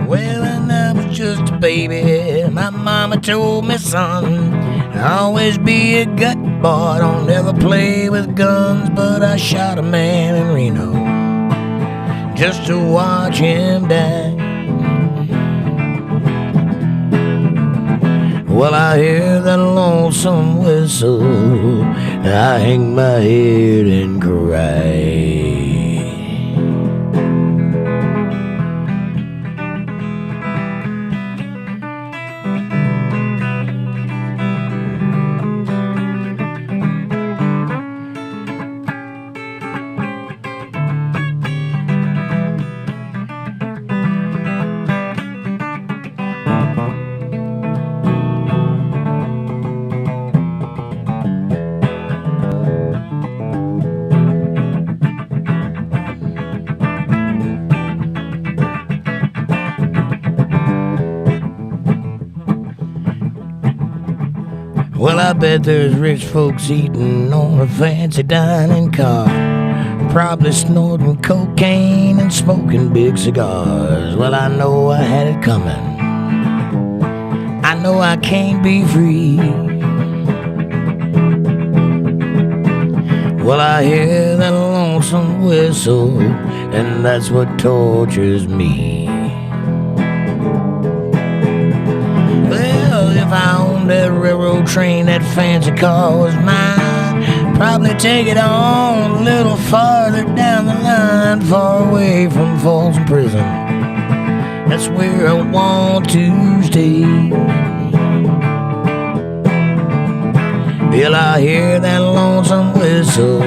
S1: Well, I never just a baby. My mama told me, son, always be a gut boy, don't never play with guns. But I shot a man in Reno just to watch him die. Well, I hear that lonesome whistle, I hang my head and cry. Well, I bet there's rich folks eating on a fancy dining car, probably snorting cocaine and smoking big cigars. Well, I know I had it coming. I know I can't be free. Well, I hear that lonesome whistle, and that's what tortures me. Well, if I owned that railroad train, that fancy car was mine, probably take it on a little farther down the line, far away from Folsom Prison. That's where I want to stay. Till I hear that lonesome whistle,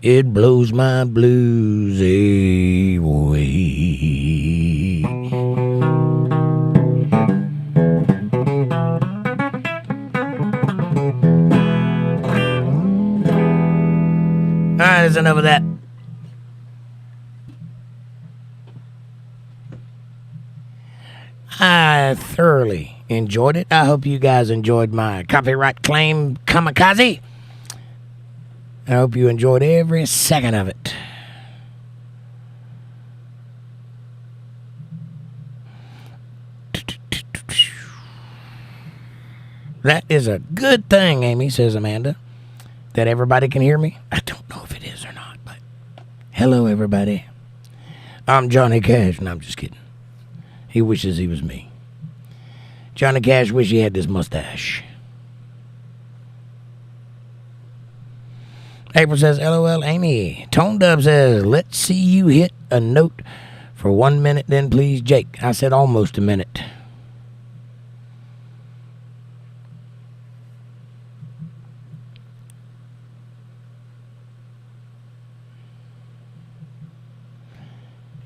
S1: it blows my blues away. Alright, that's enough of that. I thoroughly enjoyed it. I hope you guys enjoyed my copyright claim kamikaze. I hope you enjoyed every second of it. That is a good thing, Amy, says Amanda, that everybody can hear me. I don't know if it is or not, but hello, everybody. I'm Johnny Cash, and I'm just kidding. He wishes he was me. Johnny Cash wish he had this mustache. April says, LOL, Amy. Tone Dub says, let's see you hit a note for 1 minute, then please, Jake. I said almost a minute.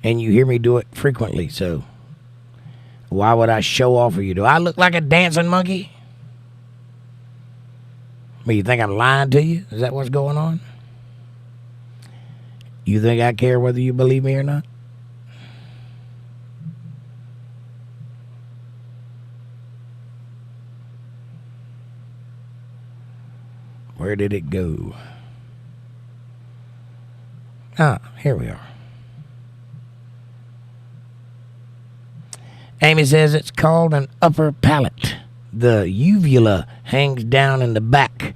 S1: And you hear me do it frequently, so why would I show off for you? Do I look like a dancing monkey? I mean, you think I'm lying to you? Is that what's going on? You think I care whether you believe me or not? Where did it go? Ah, here we are. Amy says it's called an upper palate. The uvula hangs down in the back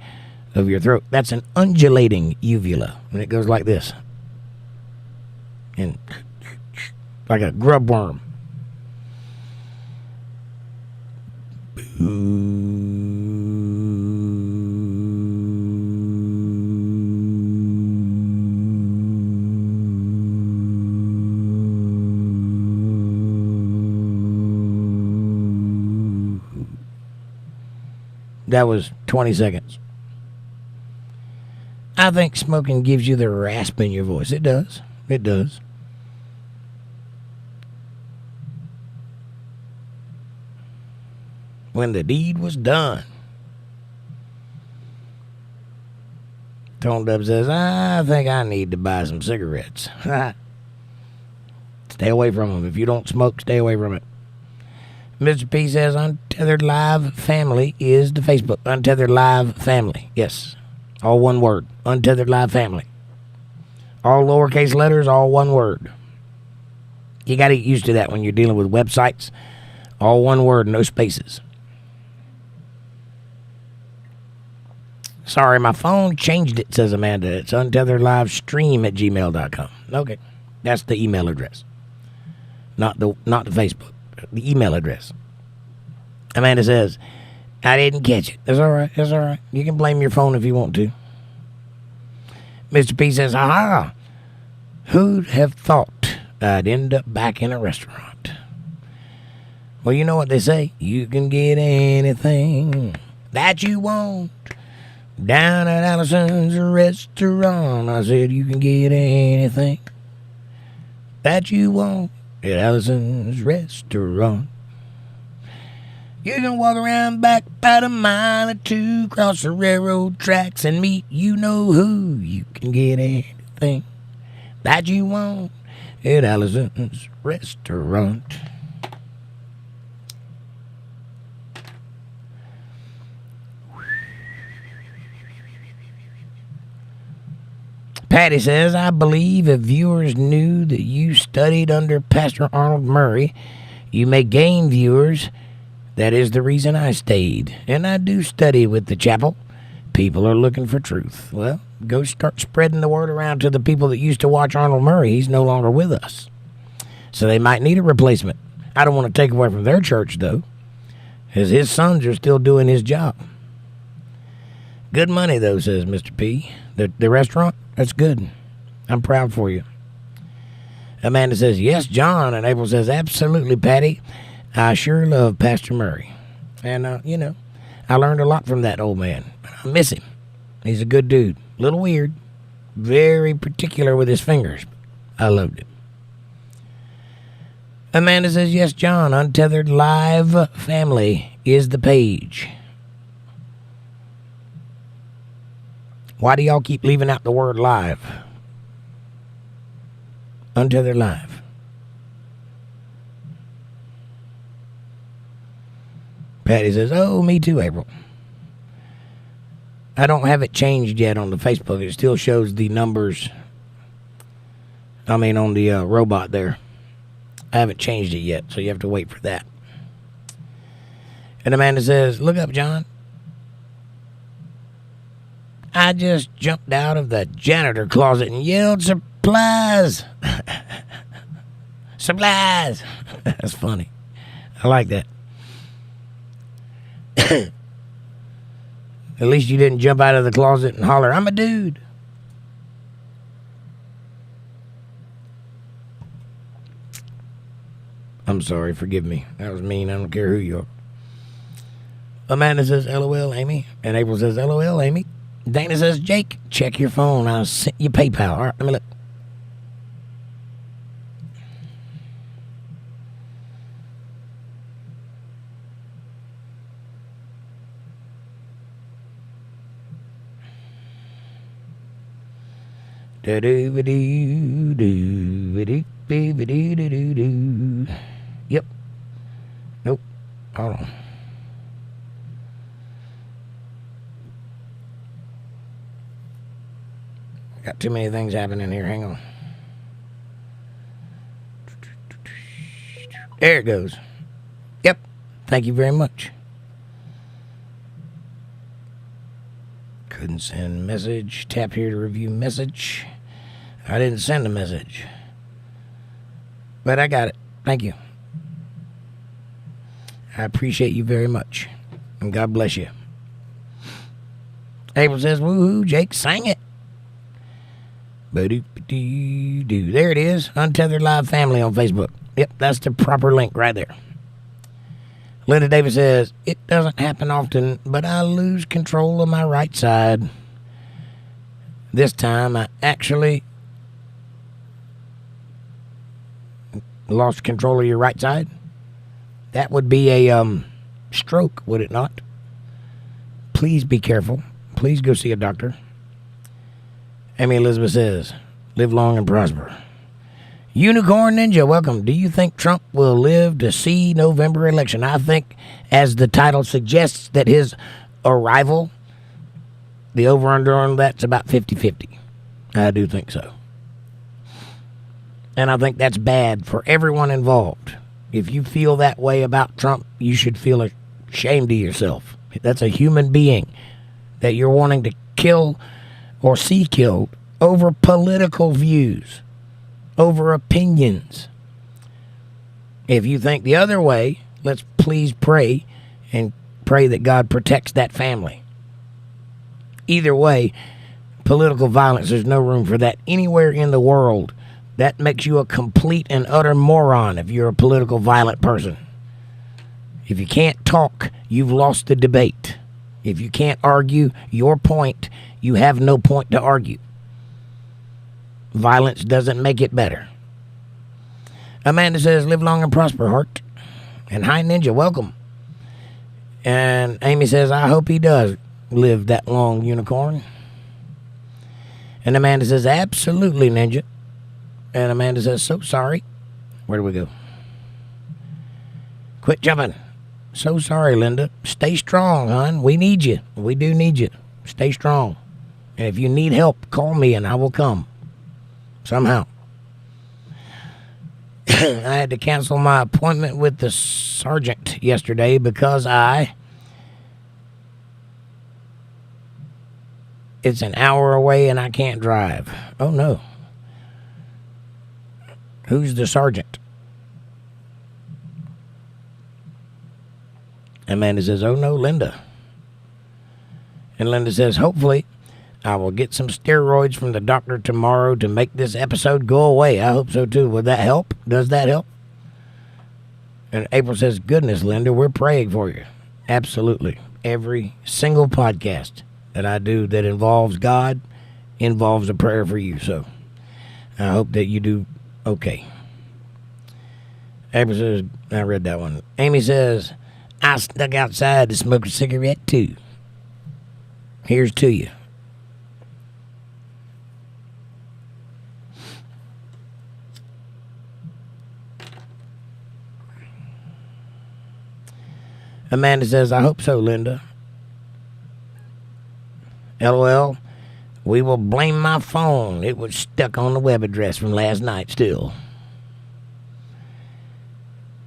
S1: of your throat. That's an undulating uvula. And it goes like this. And like a grub worm. That was 20 seconds. I think smoking gives you the rasp in your voice. It does. It does. When the deed was done. Tone Dub says, I think I need to buy some cigarettes. Stay away from them. If you don't smoke, stay away from it. Mr. P says Untethered Live Family is the Facebook. Untethered Live Family. Yes. All one word. Untethered Live Family. All lowercase letters, all one word. You got to get used to that when you're dealing with websites. All one word, no spaces. Sorry, my phone changed it, says Amanda. It's UntetheredLiveStream@gmail.com. Okay, that's the email address. Not the Facebook. The email address. Amanda says, I didn't catch it. That's all right. That's all right. You can blame your phone if you want to. Mr. P says, aha. Who'd have thought I'd end up back in a restaurant? Well, you know what they say. You can get anything that you want down at Allison's restaurant. I said you can get anything that you want at Allison's restaurant. You can walk around back about a mile or two, cross the railroad tracks and meet you-know-who. You can get anything that you want at Allison's restaurant. Patty says, I believe if viewers knew that you studied under Pastor Arnold Murray, you may gain viewers. That is the reason I stayed. And I do study with the chapel. People are looking for truth. Well, go start spreading the word around to the people that used to watch Arnold Murray. He's no longer with us. So they might need a replacement. I don't want to take away from their church, though, because his sons are still doing his job. Good money, though, says Mr. P. The restaurant, that's good. I'm proud for you. Amanda says, yes, John. And April says, absolutely, Patty. I sure love Pastor Murray. And, I learned a lot from that old man. I miss him. He's a good dude. A little weird. Very particular with his fingers. I loved him. Amanda says, yes, John. Untethered Live family is the page. Why do y'all keep leaving out the word live? Untethered Live. Patty says, oh, me too, April. I don't have it changed yet on the Facebook. It still shows the numbers. On the robot there. I haven't changed it yet, so you have to wait for that. And Amanda says, look up, John. I just jumped out of the janitor closet and yelled, supplies. Supplies. That's funny. I like that. At least you didn't jump out of the closet and holler, I'm a dude. I'm sorry, forgive me. That was mean. I don't care who you are. Amanda says, LOL, Amy. And April says, LOL, Amy. Dana says, Jake, check your phone. I'll send you PayPal. All right, let me look. Yep. Nope. Hold on. Got too many things happening here. Hang on. There it goes. Yep. Thank you very much. Couldn't send message. Tap here to review message. I didn't send a message. But I got it. Thank you. I appreciate you very much. And God bless you. April says, woohoo, Jake sang it. There it is. Untethered Live Family on Facebook. Yep, that's the proper link right there. Linda Davis says, it doesn't happen often, but I lose control of my right side. This time I actually lost control of your right side. That would be a stroke, would it not? Please be careful. Please go see a doctor. Amy Elizabeth says, live long and prosper. Unicorn Ninja, welcome. Do you think Trump will live to see November election? I think, as the title suggests, that his arrival, the over-under on that's about 50-50. I do think so. And I think that's bad for everyone involved. If you feel that way about Trump, you should feel ashamed of yourself. That's a human being that you're wanting to kill or see killed over political views, over opinions. If you think the other way, let's please pray and pray that God protects that family. Either way, political violence, there's no room for that anywhere in the world. That makes you a complete and utter moron if you're a political violent person. If you can't talk, you've lost the debate. If you can't argue your point, you have no point to argue. Violence doesn't make it better. Amanda says, live long and prosper, heart. And hi, Ninja, welcome. And Amy says, I hope he does live that long, unicorn. And Amanda says, absolutely, Ninja. And Amanda says, so sorry. Where do we go? Quit jumping. So sorry, Linda. Stay strong, hon. We need you. We do need you. Stay strong. And if you need help, call me and I will come. Somehow. I had to cancel my appointment with the sergeant yesterday because it's an hour away and I can't drive. Oh, no. Who's the sergeant? Amanda says, oh no, Linda. And Linda says, hopefully I will get some steroids from the doctor tomorrow to make this episode go away. I hope so too. Would that help? Does that help? And April says, goodness, Linda, we're praying for you. Absolutely. Every single podcast that I do that involves God involves a prayer for you. So I hope that you do okay. April says, I read that one. Amy says, I stuck outside to smoke a cigarette too. Here's to you. Amanda says, I hope so, Linda. LOL. We will blame my phone. It was stuck on the web address from last night still.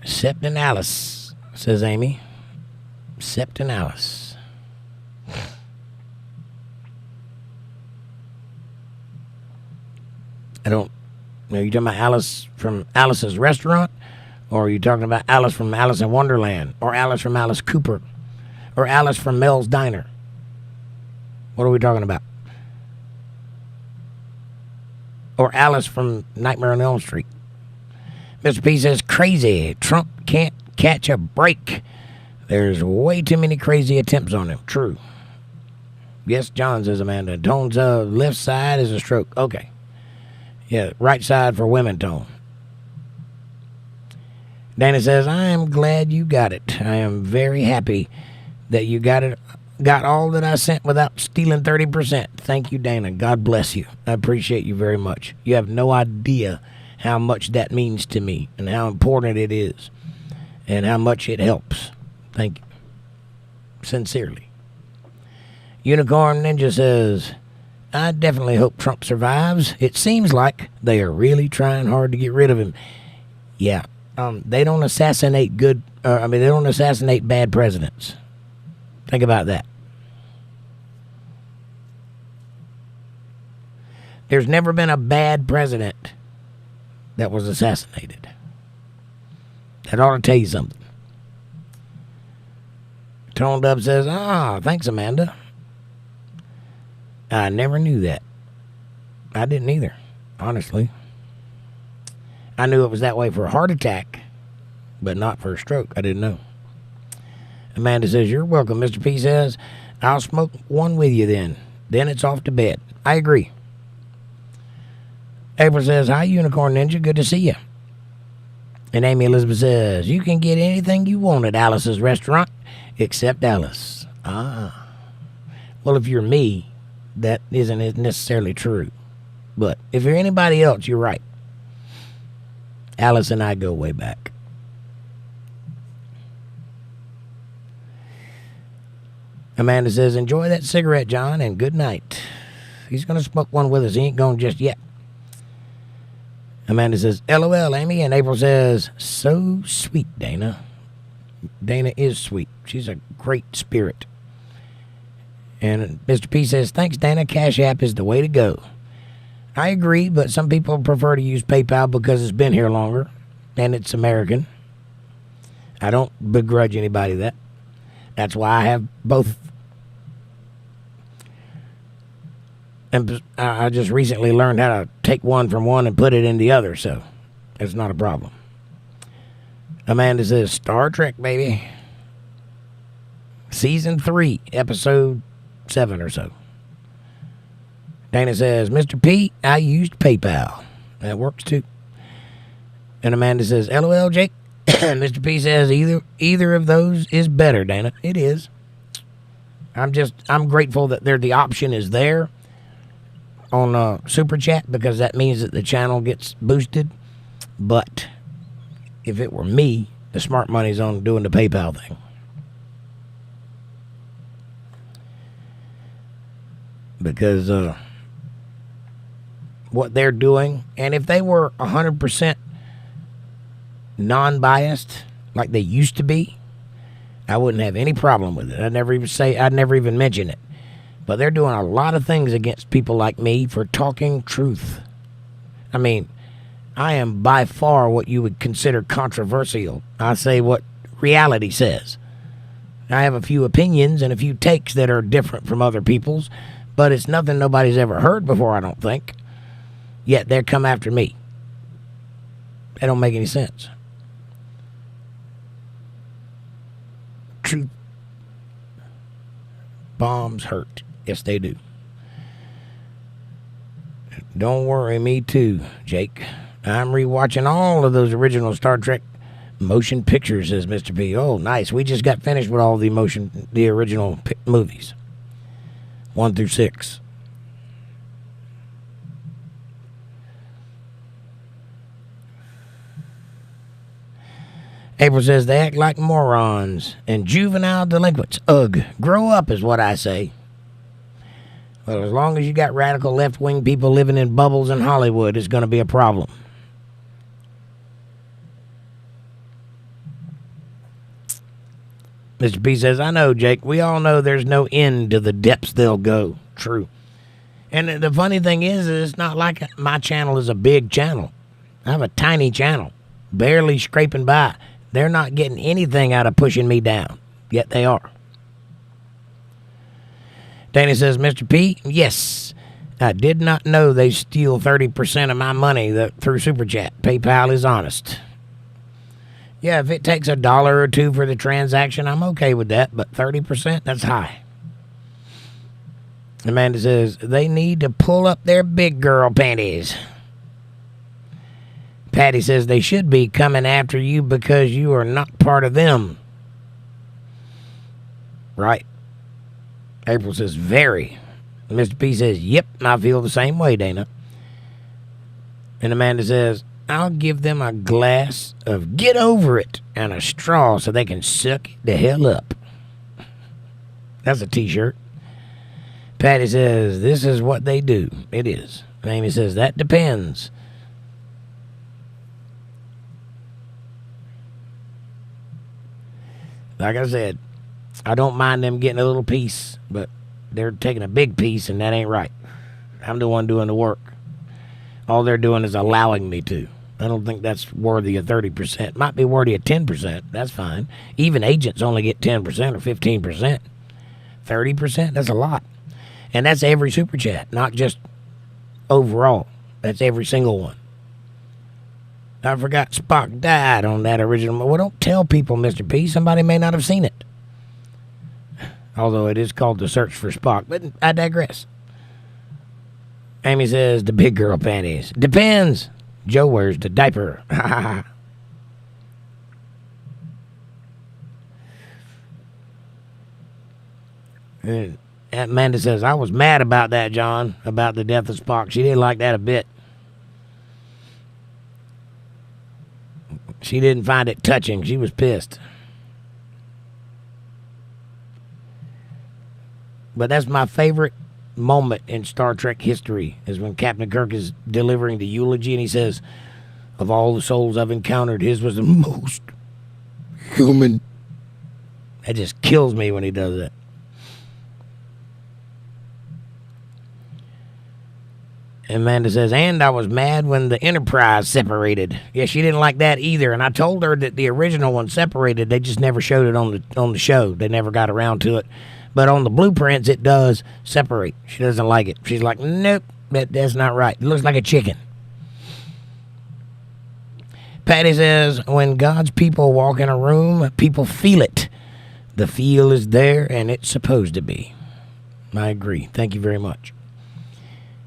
S1: Septinalis, says Amy. Septinalis. I don't know. You talking about Alice from Alice's Restaurant? Or are you talking about Alice from Alice in Wonderland? Or Alice from Alice Cooper? Or Alice from Mel's Diner? What are we talking about? Or Alice from Nightmare on Elm Street? Mr. P says, crazy. Trump can't catch a break. There's way too many crazy attempts on him. True. Yes, John, says Amanda. Tone's left side is a stroke. Okay. Yeah, right side for women, Tone. Dana says, I am glad you got it. I am very happy that you got it. Got all that I sent without stealing 30%. Thank you, Dana. God bless you. I appreciate you very much. You have no idea how much that means to me and how important it is and how much it helps. Thank you. Sincerely. Unicorn Ninja says, I definitely hope Trump survives. It seems like they are really trying hard to get rid of him. Yeah. They don't assassinate they don't assassinate bad presidents. Think about that. There's never been a bad president that was assassinated. That ought to tell you something. Toned Up says, thanks, Amanda. I never knew that. I didn't either, honestly. I knew it was that way for a heart attack, but not for a stroke. I didn't know. Amanda says, you're welcome. Mr. P says, I'll smoke one with you then. Then it's off to bed. I agree. April says, hi, Unicorn Ninja. Good to see you. And Amy Elizabeth says, you can get anything you want at Alice's Restaurant, except Alice. Well, if you're me, that isn't necessarily true. But if you're anybody else, you're right. Alice and I go way back. Amanda says, enjoy that cigarette, John, and good night. He's going to smoke one with us. He ain't going just yet. Amanda says, LOL, Amy. And April says, so sweet, Dana. Dana is sweet. She's a great spirit. And Mr. P says, thanks, Dana. Cash App is the way to go. I agree, but some people prefer to use PayPal because it's been here longer and it's American. I don't begrudge anybody that. That's why I have both. And I just recently learned how to take one from one and put it in the other, so it's not a problem. Amanda says, Star Trek, baby. Season 3, episode 7 or so. Dana says, Mr. P, I used PayPal. That works too. And Amanda says, LOL, Jake. Mr. P says, either of those is better, Dana. It is. I'm grateful that the option is there on Super Chat, because that means that the channel gets boosted. But if it were me, the smart money's on doing the PayPal thing. Because what they're doing, and if they were 100% non-biased like they used to be, I wouldn't have any problem with it. I'd never even mention it. But they're doing a lot of things against people like me for talking truth. I mean, I am by far what you would consider controversial. I say what reality says. I have a few opinions and a few takes that are different from other people's, but it's nothing nobody's ever heard before, I don't think. Yet they come after me. They don't make any sense. Truth bombs hurt. Yes, they do. Don't worry, me too, Jake. I'm rewatching all of those original Star Trek motion pictures, says Mr. P. Oh, nice. We just got finished with all the original movies. 1 through 6. April says, they act like morons and juvenile delinquents. Ugh. Grow up is what I say. Well, as long as you got radical left-wing people living in bubbles in Hollywood, it's going to be a problem. Mr. P says, I know, Jake. We all know there's no end to the depths they'll go. True. And the funny thing is it's not like my channel is a big channel. I have a tiny channel, barely scraping by. They're not getting anything out of pushing me down, yet they are. Danny says, Mr. P, yes, I did not know they steal 30% of my money through Super Chat. PayPal is honest. Yeah, if it takes $1 or $2 for the transaction, I'm okay with that, but 30%, that's high. Amanda says, they need to pull up their big girl panties. Patty says, they should be coming after you because you are not part of them. Right. April says, very. Mr. P says, yep, I feel the same way, Dana. And Amanda says, I'll give them a glass of get over it and a straw so they can suck it the hell up. That's a t-shirt. Patty says, this is what they do. It is. And Amy says, that depends. Like I said, I don't mind them getting a little piece, but they're taking a big piece, and that ain't right. I'm the one doing the work. All they're doing is allowing me to. I don't think that's worthy of 30%. Might be worthy of 10%. That's fine. Even agents only get 10% or 15%. 30%, that's a lot. And that's every Super Chat, not just overall. That's every single one. I forgot Spock died on that original. Well, don't tell people, Mr. P. Somebody may not have seen it. Although it is called The Search for Spock. But I digress. Amy says, the big girl panties. Depends. Joe wears the diaper. And Amanda says, I was mad about that, John, about the death of Spock. She didn't like that a bit. She didn't find it touching. She was pissed. But that's my favorite moment in Star Trek history, is when Captain Kirk is delivering the eulogy and he says, Of all the souls I've encountered, his was the most human. That just kills me when he does that. Amanda says, and I was mad when the Enterprise separated. Yeah, she didn't like that either. And I told her that the original one separated. They just never showed it on the show. They never got around to it. But on the blueprints, it does separate. She doesn't like it. She's like, nope, that's not right. It looks like a chicken. Patty says, when God's people walk in a room, people feel it. The feel is there, and it's supposed to be. I agree. Thank you very much.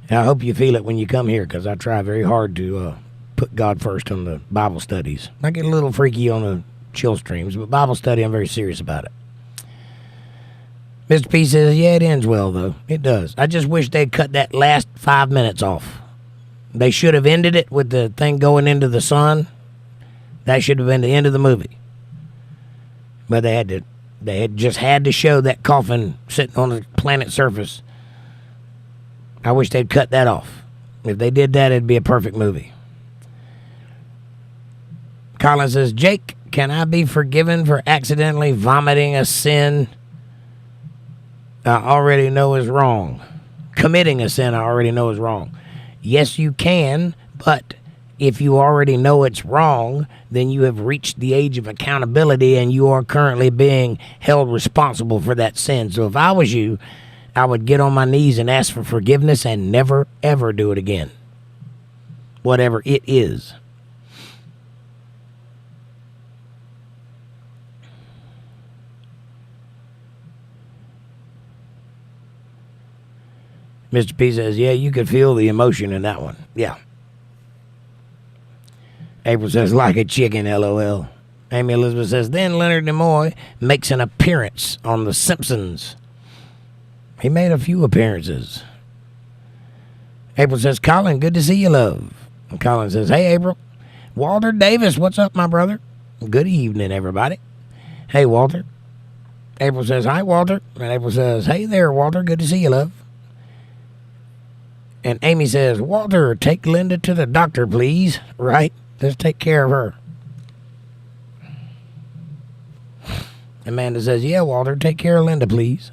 S1: I hope you feel it when you come here, because I try very hard to put God first on the Bible studies. I get a little freaky on the chill streams, but Bible study, I'm very serious about it. Mr. P says, yeah, it ends well, though. It does. I just wish they'd cut that last 5 minutes off. They should have ended it with the thing going into the sun. That should have been the end of the movie. But they had just had to show that coffin sitting on the planet's surface. I wish they'd cut that off. If they did that, it'd be a perfect movie. Colin says, Jake, can I be forgiven for accidentally vomiting a sin I already know is wrong? Committing a sin I already know is wrong. Yes, you can, but if you already know it's wrong, then you have reached the age of accountability and you are currently being held responsible for that sin. So if I was you, I would get on my knees and ask for forgiveness and never, ever do it again. Whatever it is. Mr. P says, yeah, you could feel the emotion in that one. Yeah. April says, like a chicken, LOL. Amy Elizabeth says, then Leonard Nimoy makes an appearance on The Simpsons. He made a few appearances. April says, Colin, good to see you, love. And Colin says, hey, April. Walter Davis, what's up, my brother? Good evening, everybody. Hey, Walter. April says, hi, Walter. And April says, hey there, Walter, good to see you, love. And Amy says, Walter, take Linda to the doctor, please. Right? Just take care of her. Amanda says, yeah, Walter, take care of Linda, please.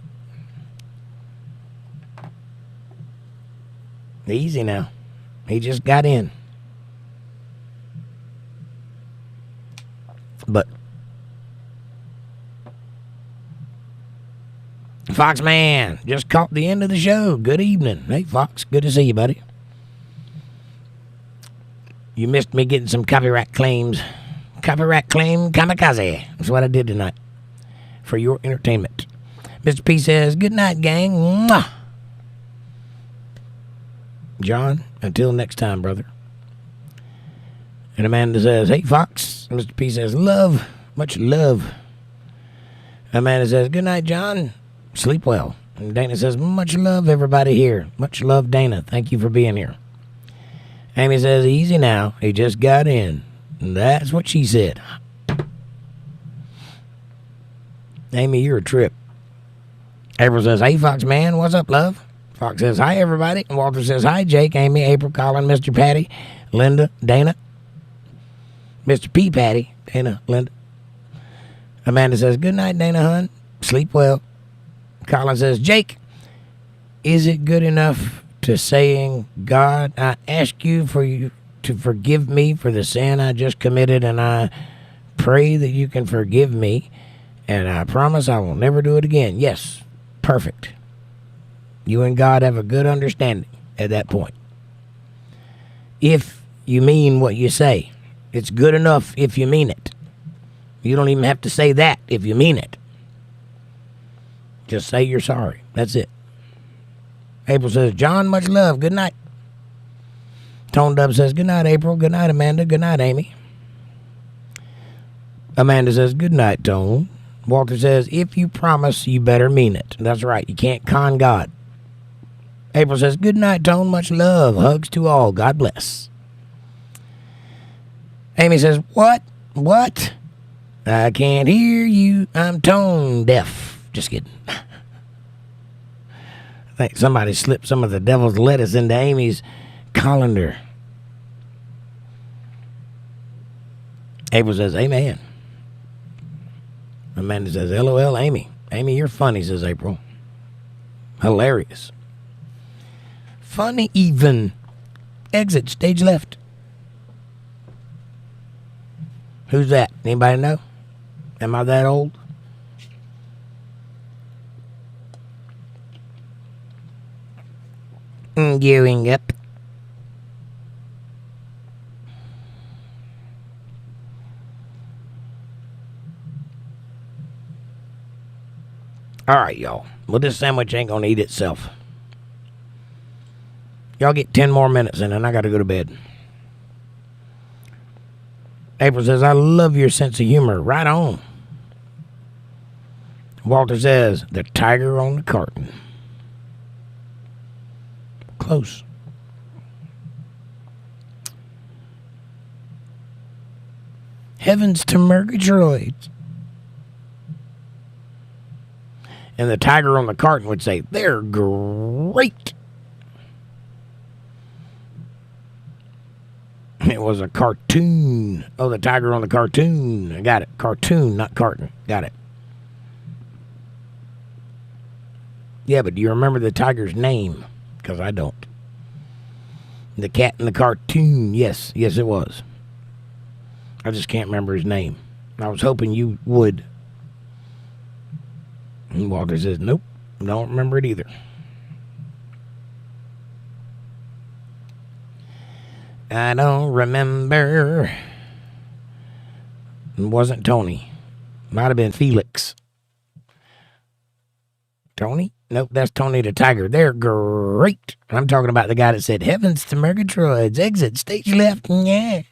S1: Easy now. He just got in. But Foxman just caught the end of the show. Good evening. Hey, Fox. Good to see you, buddy. You missed me getting some copyright claims. Copyright claim kamikaze. That's what I did tonight for your entertainment. Mr. P says, good night, gang. Mwah. John, until next time, brother. And Amanda says, hey, Fox. And Mr. P says, love. Much love. Amanda says, good night, John. Sleep well. And Dana says, much love, everybody here. Much love, Dana. Thank you for being here. Amy says, easy now. He just got in. And that's what she said. Amy, you're a trip. April says, hey, Fox man, what's up, love? Fox says, hi, everybody. And Walter says, hi, Jake, Amy, April, Colin, Mr. Patty, Linda, Dana, Mr. P. Patty, Dana, Linda. Amanda says, good night, Dana, hun. Sleep well. Colin says, Jake, is it good enough to saying, God, I ask you to forgive me for the sin I just committed, and I pray that you can forgive me, and I promise I will never do it again. Yes, perfect. You and God have a good understanding at that point. If you mean what you say, it's good enough if you mean it. You don't even have to say that if you mean it. Just say you're sorry. That's it. April says, John, much love. Good night. Tone Dub says, good night, April. Good night, Amanda. Good night, Amy. Amanda says, good night, Tone. Walter says, if you promise, you better mean it. That's right. You can't con God. April says, good night, Tone. Much love. Hugs to all. God bless. Amy says, what? What? I can't hear you. I'm tone deaf. Just kidding. I think somebody slipped some of the devil's lettuce into Amy's colander. April says, amen. Amanda says, LOL, Amy. Amy, you're funny, says April. Hilarious. Funny even. Exit, stage left. Who's that? Anybody know? Am I that old? Gearing up. All right, y'all. Well, this sandwich ain't gonna eat itself. Y'all get 10 more minutes and then I gotta go to bed. April says, I love your sense of humor. Right on. Walter says, the tiger on the carton. Close. Heavens to Murgatroyd. And the tiger on the carton would say, they're great. It was a cartoon. Oh, the tiger on the cartoon. I got it. Cartoon, not carton. Got it. Yeah, but do you remember the tiger's name? Because I don't. The cat in the cartoon. Yes, it was. I just can't remember his name. I was hoping you would. And Walter says, nope, don't remember it either. I don't remember. It wasn't Tony. Might have been Felix. Tony? Nope, that's Tony the Tiger. They're great. I'm talking about the guy that said, heavens to Murgatroyds, exit, stage left, yeah.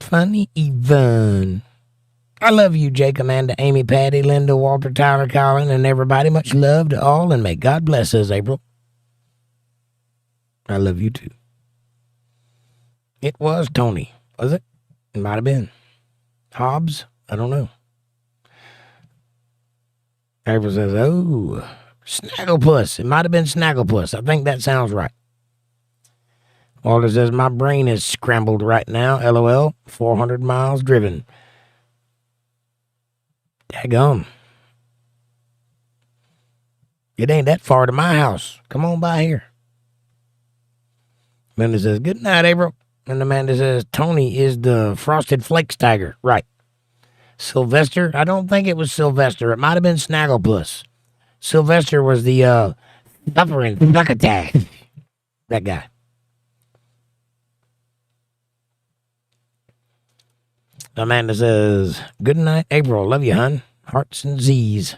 S1: Funny even. I love you, Jake, Amanda, Amy, Patty, Linda, Walter, Tyler, Colin, and everybody. Much love to all, and may God bless us, April. I love you, too. It was Tony, was it? It might have been. Hobbs? I don't know. April says, oh, Snagglepuss. It might have been Snagglepuss. I think that sounds right. Walter says, my brain is scrambled right now. LOL. 400 miles driven. Daggum. It ain't that far to my house. Come on by here. Amanda says, good night, April. And Amanda says, Tony is the Frosted Flakes tiger. Right. Sylvester? I don't think it was Sylvester. It might have been Snagglepuss. Sylvester was the suffering succotash. That guy. Amanda says, good night, April. Love you, hun. Hearts and Z's.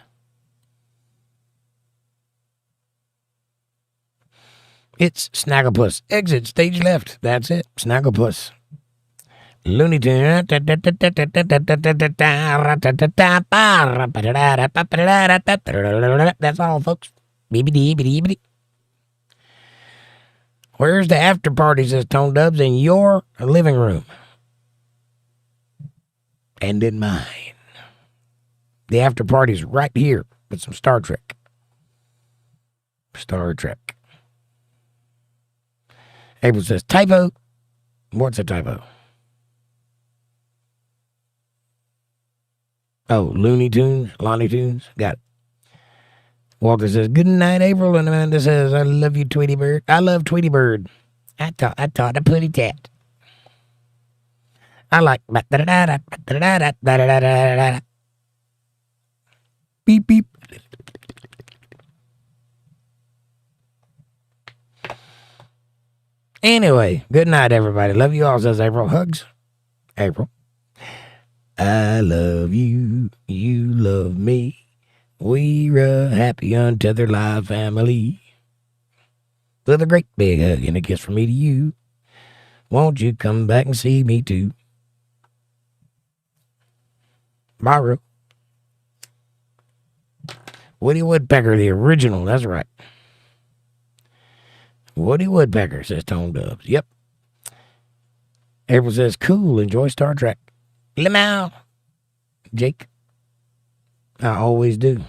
S1: It's Snagglepuss. Exit, stage left. That's it. Snagglepuss. Looney Tunes. That's all, folks. Beebity. Where's the after party, says Tone Dubs, in your living room? And in mine. The after party's right here with some Star Trek. Star Trek. April says, typo. What's a typo? Oh, Looney Tunes, Lonnie Tunes. Got it. Walter says, good night, April. And Amanda says, I love you, Tweety Bird. I love Tweety Bird. I taught a putty tat. I like beep beep. Anyway, good night, everybody. Love you all, says April. Hugs. April. I love you. You love me. We're a happy Untethered Live family. With a great big hug and a kiss from me to you. Won't you come back and see me too? Maru. Woody Woodpecker, the original. That's right. Woody Woodpecker, says Tone Dubs. Yep. April says, cool. Enjoy Star Trek. Lemau. Jake. I always do.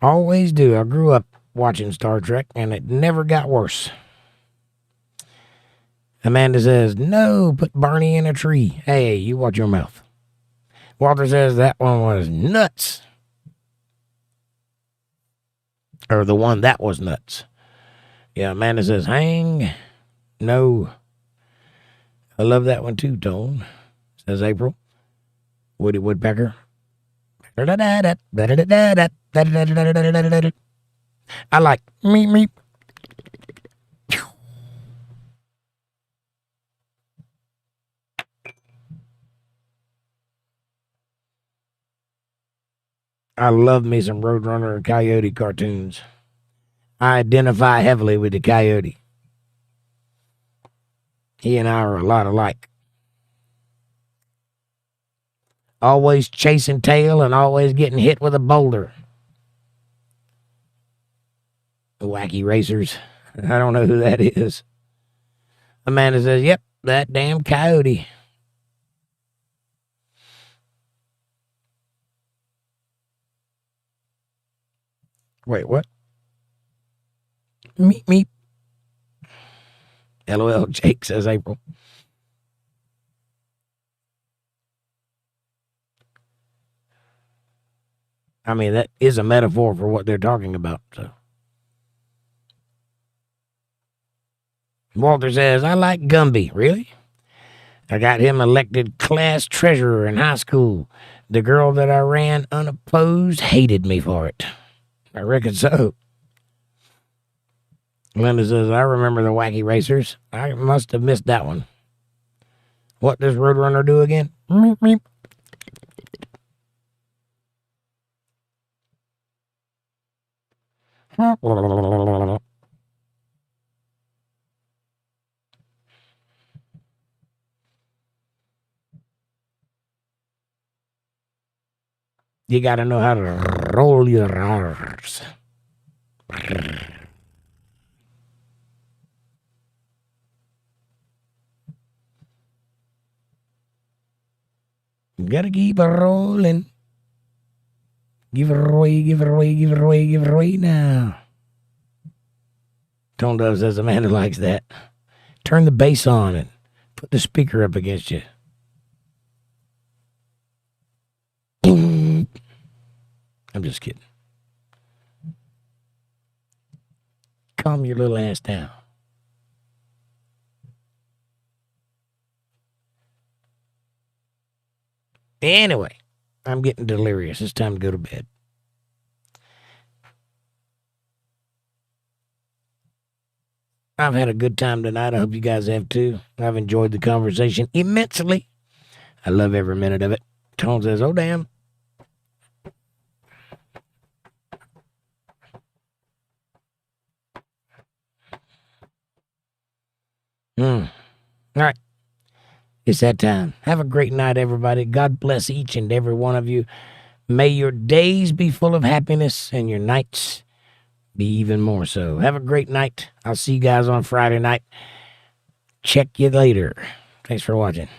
S1: Always do. I grew up watching Star Trek, and it never got worse. Amanda says, no, put Barney in a tree. Hey, you watch your mouth. Walter says that one was nuts. Or the one that was nuts. Yeah, Amanda says, hang. No. I love that one too, Tone. Says April. Woody Woodpecker. I like meep meep. I love me some Roadrunner and Coyote cartoons. I identify heavily with the Coyote. He and I are a lot alike. Always chasing tail and always getting hit with a boulder. Wacky Racers. I don't know who that is. Amanda says, yep, that damn Coyote. Wait, what? Meep, meep. LOL, Jake, says April. I mean, that is a metaphor for what they're talking about. So, Walter says, I like Gumby. Really? I got him elected class treasurer in high school. The girl that I ran unopposed hated me for it. I reckon so. Linda says, I remember the Wacky Racers. I must have missed that one. What does Roadrunner do again? Meep, meep. You got to know how to roll your R's. You got to keep it rolling. Give it away, give it away, give it away, give it away now. Tone Dove says Amanda likes that. Turn the bass on and put the speaker up against you. I'm just kidding. Calm your little ass down. Anyway, I'm getting delirious. It's time to go to bed. I've had a good time tonight. I hope you guys have too. I've enjoyed the conversation immensely. I love every minute of it. Tone says, oh, damn. All right. It's that time. Have a great night, everybody. God bless each and every one of you. May your days be full of happiness and your nights be even more so. Have a great night. I'll see you guys on Friday night. Check you later. Thanks for watching.